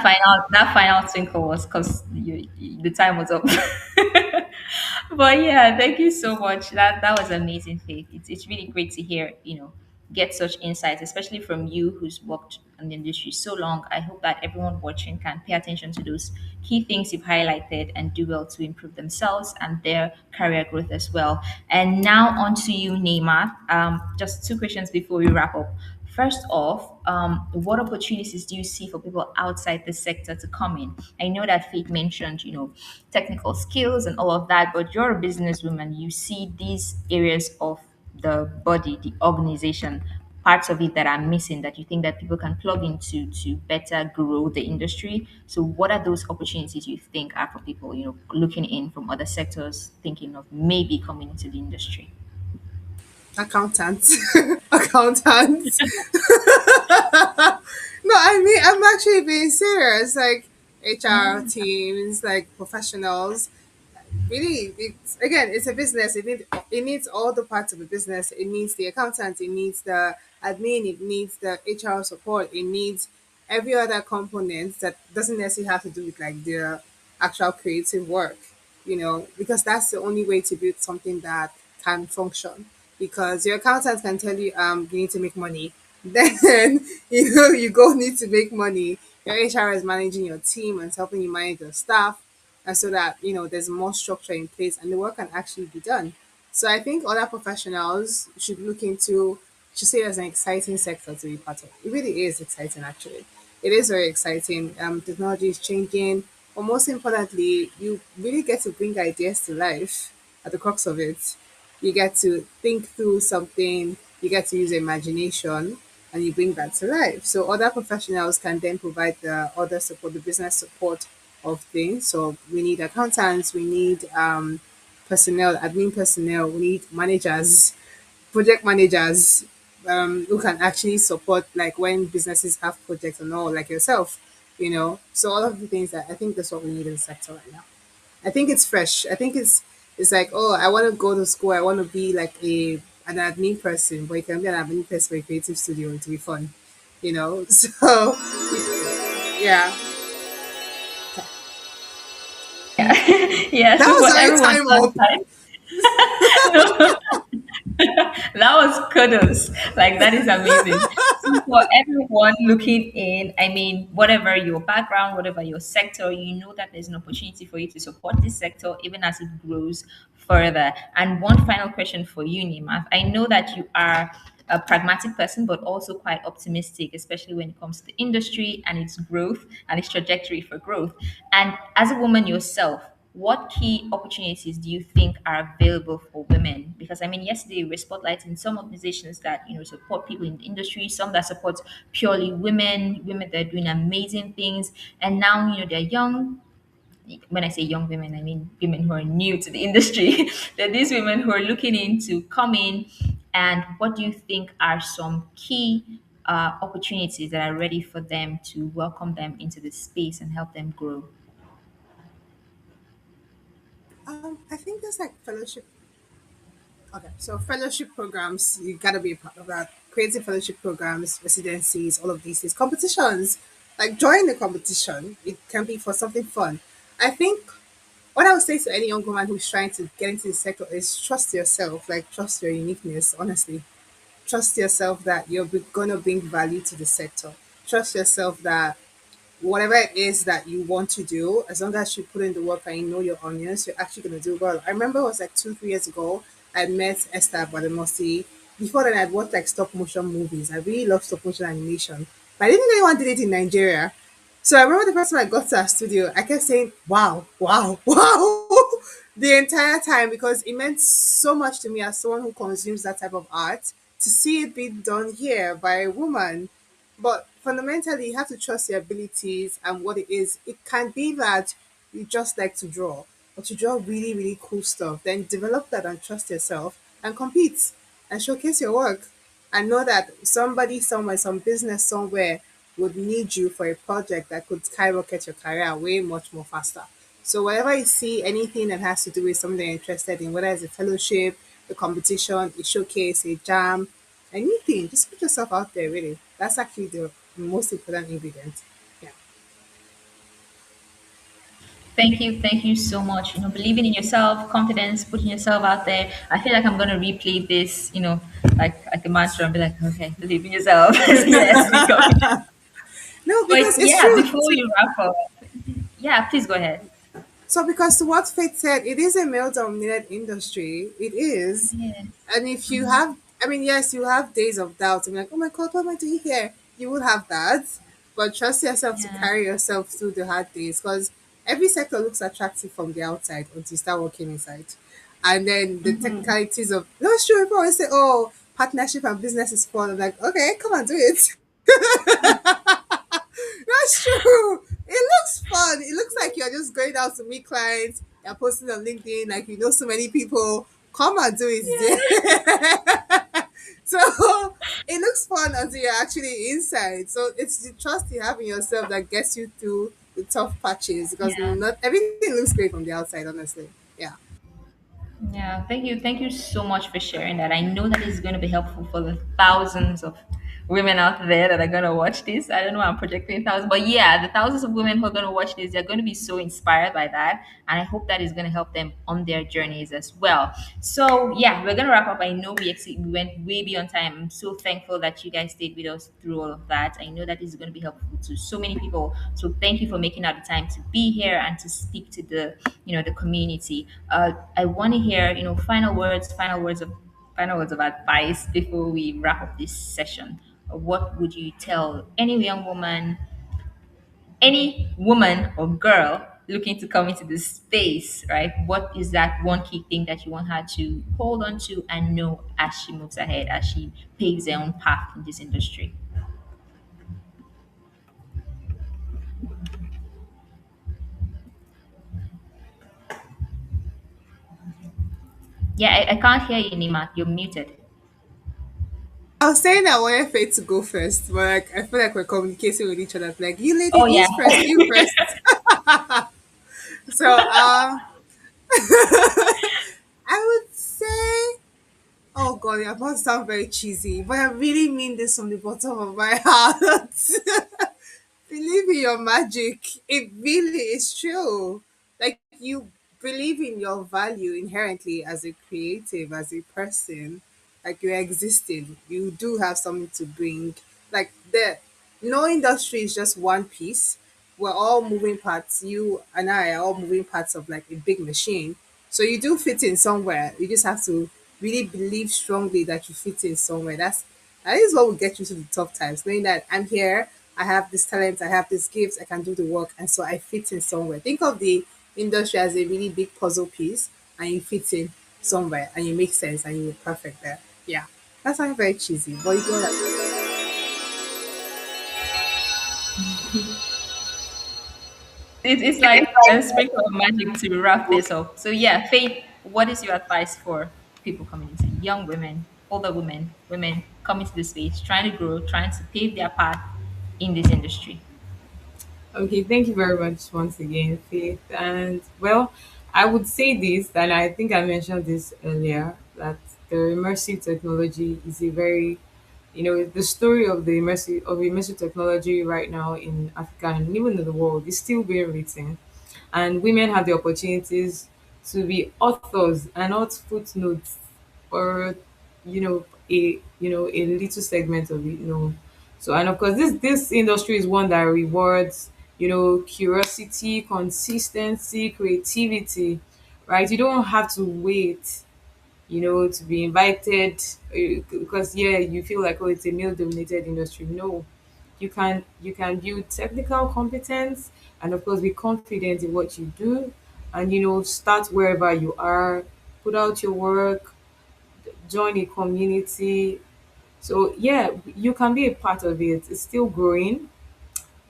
final too that final twinkle was because the time was up. But yeah, thank you so much. That was amazing, Faith. It's really great to hear, get such insights, especially from you who's worked in the industry so long. I hope that everyone watching can pay attention to those key things you've highlighted and do well to improve themselves and their career growth as well. And now on to you, Neymar. Just two questions before we wrap up. First off, what opportunities do you see for people outside the sector to come in? I know that Faith mentioned, technical skills and all of that, but you're a businesswoman. You see these areas of the body, the organization, parts of it that are missing that you think that people can plug into to better grow the industry. So, what are those opportunities you think are for people, looking in from other sectors, thinking of maybe coming into the industry? Accountants. Accountants. No, I mean, I'm actually being serious. Like HR teams, like professionals, really, it's again, it's a business. It needs all the parts of a business. It needs the accountant, it needs the admin, it needs the HR support, it needs every other component that doesn't necessarily have to do with like the actual creative work, because that's the only way to build something that can function. Because your accountant can tell you you need to make money. Then you go need to make money. Your HR is managing your team and helping you manage your staff, and so that there's more structure in place and the work can actually be done. So I think other professionals should see it as an exciting sector to be part of. It really is exciting, actually. It is very exciting. Technology is changing, but most importantly, you really get to bring ideas to life at the crux of it. You get to think through something, you get to use your imagination, and you bring that to life. So other professionals can then provide the other support, the business support of things. So we need accountants, we need personnel, admin personnel, we need managers, project managers, who can actually support like when businesses have projects and all, like yourself. So all of the things that I think that's what we need in the sector right now. I think it's fresh. I think it's like, oh, I want to go to school. I want to be like an admin person, but you can be an admin person for a creative studio and to be fun. So yeah, Yeah, that so was for my everyone time up. outside, that was kudos. Like that is amazing. So for everyone looking in, I mean, whatever your background, whatever your sector, you know that there's an opportunity for you to support this sector even as it grows further. And one final question for you, Nimath. I know that you are a pragmatic person, but also quite optimistic, especially when it comes to the industry and its growth and its trajectory for growth. And as a woman yourself, what key opportunities do you think are available for women? Because I mean, yesterday we were spotlighting some organizations that support people in the industry, some that support purely women that are doing amazing things, and now they're young. When I say young women, I mean women who are new to the industry. There are these women who are looking into coming, and what do you think are some key opportunities that are ready for them to welcome them into the space and help them grow? I think there's like fellowship. Okay, so fellowship programs, you gotta be a part of that. Creative fellowship programs, residencies, all of these things, competitions. Like join the competition. It can be for something fun. I think what I would say to any young woman who's trying to get into the sector is trust yourself. Like trust your uniqueness. Honestly, trust yourself that you're gonna bring value to the sector. Trust yourself that whatever it is that you want to do, as long as you put in the work and you know your onions, you're actually going to do well. I remember it was like 2, 3 years ago, I met Esther Badamosi. Before then, I'd watched like stop motion movies. I really love stop motion animation, but I didn't know anyone did it in Nigeria. So I remember the first time I got to our studio, I kept saying, wow, wow, wow, the entire time because it meant so much to me as someone who consumes that type of art to see it being done here by a woman. But fundamentally, you have to trust your abilities and what it is. It can be that you just like to draw, but you draw really, really cool stuff, then develop that and trust yourself and compete and showcase your work and know that somebody somewhere, some business somewhere would need you for a project that could skyrocket your career way much more faster. So whenever you see anything that has to do with something you're interested in, whether it's a fellowship, a competition, a showcase, a jam, anything, just put yourself out there really. That's actually the most important ingredient. Yeah. Thank you so much. You know, believing in yourself, confidence, putting yourself out there. I feel like I'm gonna replay this, you know, like a mantra and be like, okay, believe in yourself. Yes, we go. No, But because it's yeah, true. before you wrap up, yeah, please go ahead. So, because to what Faith said, it is a male dominated industry. It is. Yes. And if you have, I mean, yes, you have days of doubt. I'm like, oh my God, what am I doing here? You will have that. But trust yourself to Yeah. carry yourself through the hard days because every sector looks attractive from the outside until you start working inside. And then the Mm-hmm. technicalities of, no, sure, people always say, oh, partnership and business is fun. I'm like, okay, come and do it. That's true. It looks fun. It looks like you're just going out to meet clients. You're posting on LinkedIn, like you know so many people. Come and do it. There. So it looks fun until you're actually inside. So it's the trust you have in yourself that gets you through the tough patches because Yeah. not everything looks great from the outside, honestly. Yeah. Yeah, thank you so much for sharing that. I know that is going to be helpful for the thousands of women out there that are going to watch this. I don't know, I'm projecting thousands, but yeah, the thousands of women who are going to watch this, they're going to be so inspired by that. And I hope that is going to help them on their journeys as well. So, yeah, we're going to wrap up. I know we went way beyond time. I'm so thankful that you guys stayed with us through all of that. I know that this is going to be helpful to so many people. So, thank you for making out the time to be here and to speak to the community. I want to hear, final words of advice before we wrap up this session. What would you tell any young woman, any woman or girl looking to come into this space, right? What is that one key thing that you want her to hold on to and know as she moves ahead, as she paves her own path in this industry? Yeah, I can't hear you, Nima. You're muted. I was saying I wanted Faith to go first, but like I feel like we're communicating with each other. Like you Oh, yeah. ladies first, you first. So I would say, oh god, it must sound very cheesy, but I really mean this from the bottom of my heart. Believe in your magic. It really is true. Like you believe in your value inherently as a creative, as a person, like you're existing. You do have something to bring. Like the no industry is just one piece. We're all moving parts. You and I are all moving parts of like a big machine. So you do fit in somewhere. You just have to really believe strongly that you fit in somewhere. That is what will get you to the tough times, knowing that I'm here, I have this talent, I have this gift, I can do the work, and so I fit in somewhere. Think of the industry as a really big puzzle piece, and you fit in somewhere, and you make sense, and you're perfect there. Yeah, that sounds very cheesy, but you go like, It's like a sprinkle of magic to wrap this up. So yeah, Faith, what is your advice for people coming into young women, older women, women coming to the space, trying to grow, trying to pave their path in this industry? Okay, thank you very much once again, Faith. And well, I would say this, and I think I mentioned this earlier, that the immersive technology is a very, the story of immersive technology right now in Africa and even in the world is still being written, and women have the opportunities to be authors and not footnotes or a little segment of it. So, and of course this industry is one that rewards curiosity, consistency, creativity, right? You don't have to wait to be invited, because yeah, you feel like, oh, it's a male dominated industry. No, you can build technical competence and of course be confident in what you do, and start wherever you are, put out your work, join a community. So yeah, you can be a part of it. It's still growing,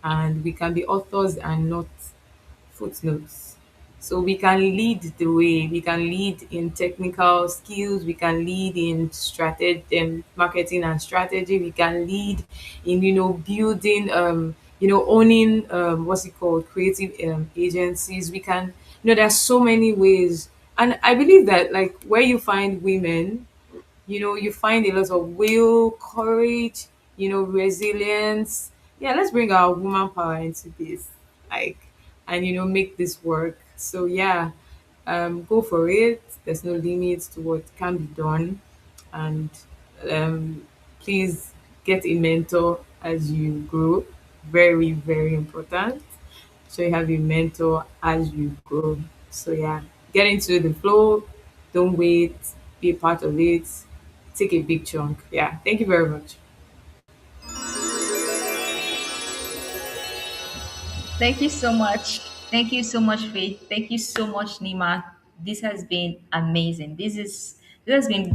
and we can be authors and not footnotes. So we can lead the way. We can lead in technical skills. We can lead in strategy, marketing and strategy. We can lead in building, owning, what's it called, creative agencies. We can, there's so many ways, and I believe that like where you find women, you find a lot of will, courage, resilience. Yeah, let's bring our woman power into this, like, and make this work. So yeah, go for it. There's no limits to what can be done, and um, please get a mentor as you grow. Very, very important. So you have a mentor as you grow. So yeah, get into the flow. Don't wait. Be a part of it. Take a big chunk. Yeah. Thank you very much. Thank you so much. Thank you so much, Faith. Thank you so much, Nima. This has been amazing. This has been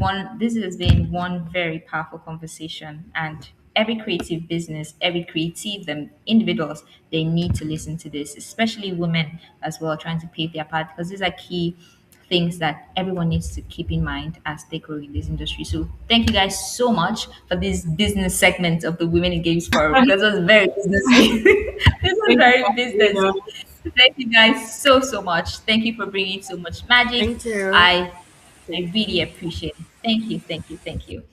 one very powerful conversation, and every creative business, every creative individuals, they need to listen to this, especially women as well, trying to pave their path, because these are key things that everyone needs to keep in mind as they grow in this industry. So thank you guys so much for this business segment of the Women in Games Forum, because it was very businessy. This was Thank you very for having businessy. us. Thank you guys so much. Thank you for bringing so much magic. Thank you. I I really appreciate it. Thank you.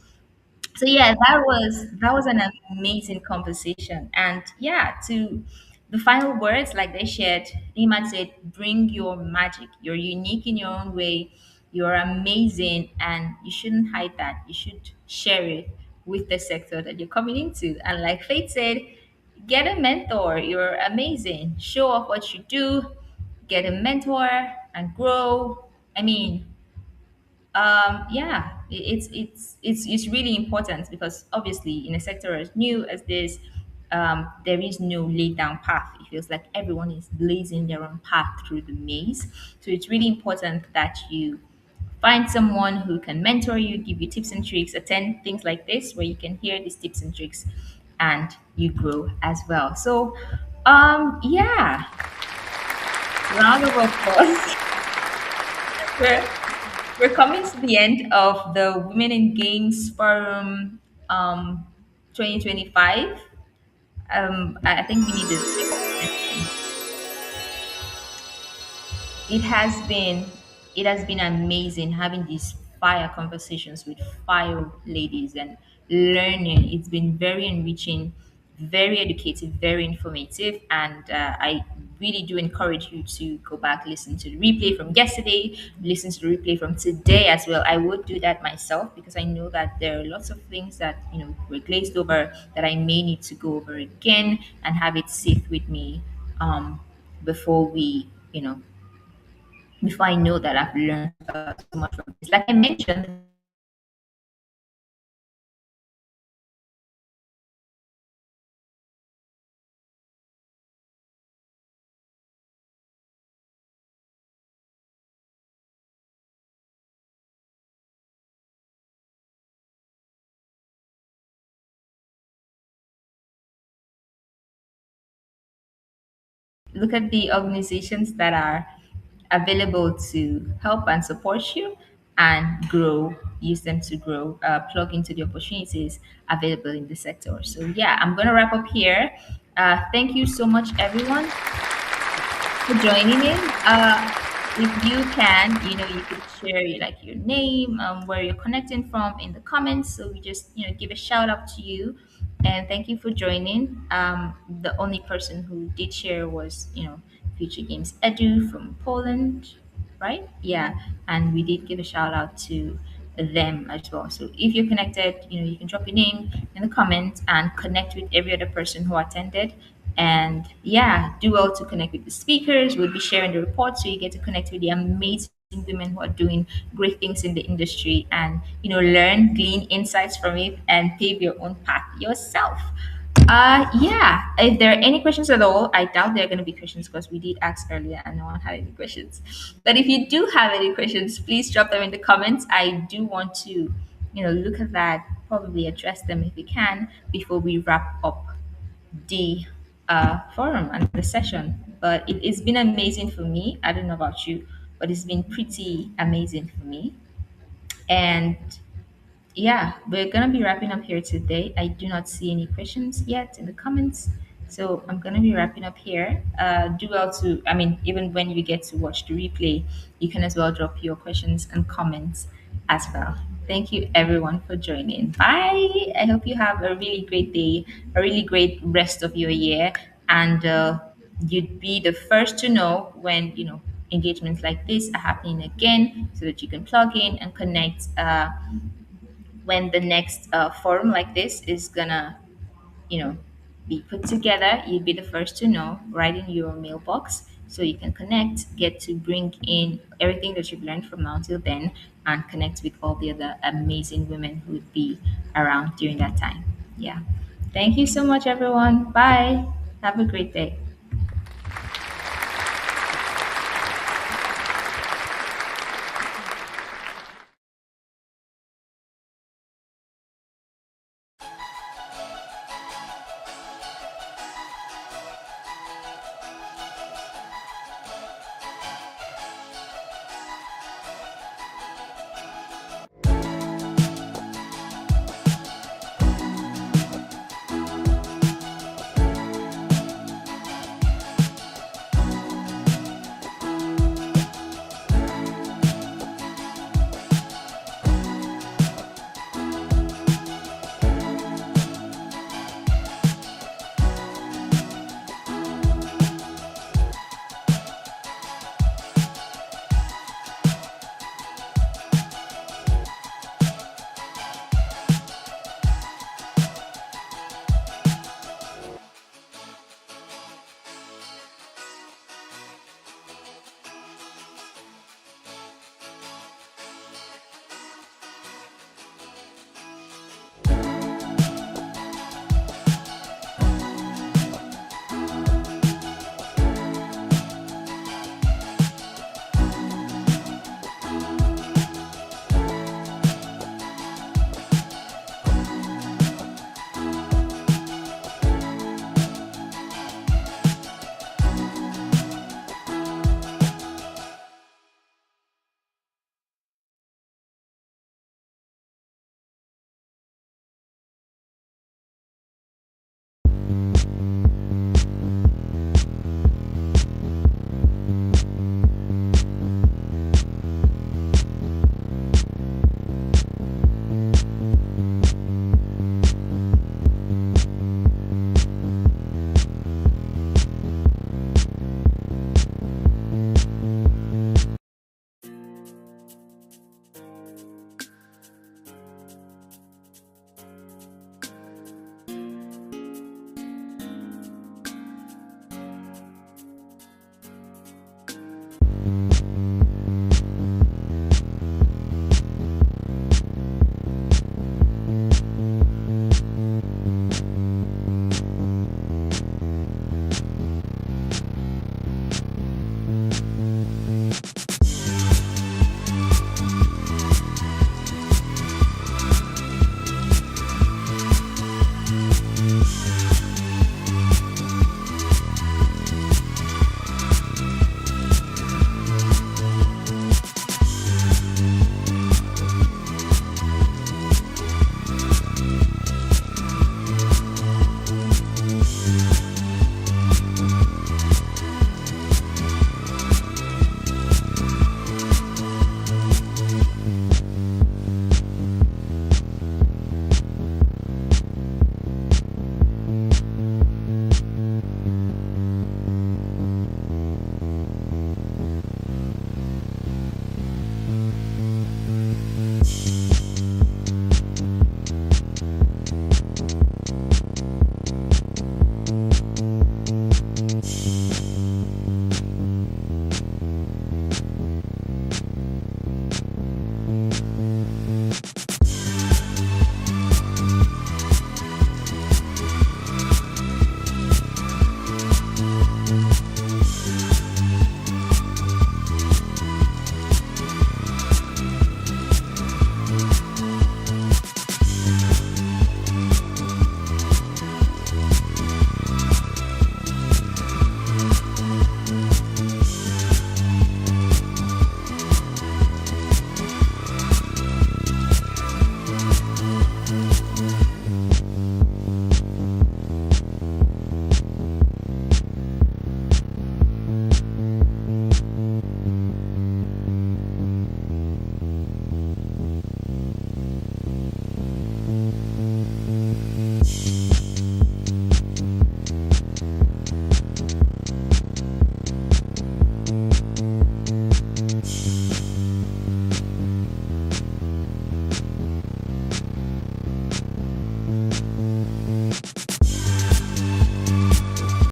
So yeah, that was an amazing conversation. And yeah, to the final words, like they shared, Nima said, bring your magic. You're unique in your own way. You're amazing, and you shouldn't hide that. You should share it with the sector that you're coming into. And like Faith said, get a mentor. You're amazing. Show off what you do. Get a mentor and grow. I mean, yeah, it's really important, because obviously in a sector as new as this, there is no laid down path. It feels like everyone is blazing their own path through the maze. So it's really important that you find someone who can mentor you, give you tips and tricks, attend things like this where you can hear these tips and tricks, and you grow as well. So yeah, round of applause. we're we're coming to the end of the Women in Games Forum 2025. I think we need to take off mention. It has been amazing having these fire conversations with fire ladies and learning. It's been very enriching, very educative, very informative, and I really do encourage you to go back, listen to the replay from yesterday, listen to the replay from today as well. I would do that myself, because I know that there are lots of things that were glazed over, that I may need to go over again and have it sit with me, before we before I know that I've learned so much from this. Like I mentioned, look at the organizations that are available to help and support you and grow. Use them to grow, plug into the opportunities available in the sector. So yeah, I'm going to wrap up here. Thank you so much, everyone, for joining in. If you can, you could share like your name, where you're connecting from in the comments. So we just, give a shout out to you, and thank you for joining. The only person who did share was, Future Games Edu from Poland, right? Yeah, and we did give a shout out to them as well. So if you're connected, you can drop your name in the comments and connect with every other person who attended. And yeah, do well to connect with the speakers. We'll be sharing the report, so you get to connect with the amazing women who are doing great things in the industry, and learn, glean insights from it, and pave your own path yourself. Yeah, if there are any questions at all, I doubt there are going to be questions, because we did ask earlier and no one had any questions. But if you do have any questions, please drop them in the comments. I do want to, look at that, probably address them if we can before we wrap up the forum and the session. but it's been amazing for me. I don't know about you, but it's been pretty amazing for me. And yeah, we're gonna be wrapping up here today. I do not see any questions yet in the comments, so I'm gonna be wrapping up here. Do well to, I mean, even when you get to watch the replay, you can as well drop your questions and comments as well. Thank you everyone for joining. Bye. I hope you have a really great day, a really great rest of your year, and you'd be the first to know when engagements like this are happening again, so that you can plug in and connect. When the next forum like this is gonna, you know, be put together, you'll be the first to know right in your mailbox, so you can connect, get to bring in everything that you've learned from now till then, and connect with all the other amazing women who would be around during that time. Yeah. Thank you so much, everyone. Bye. Have a great day.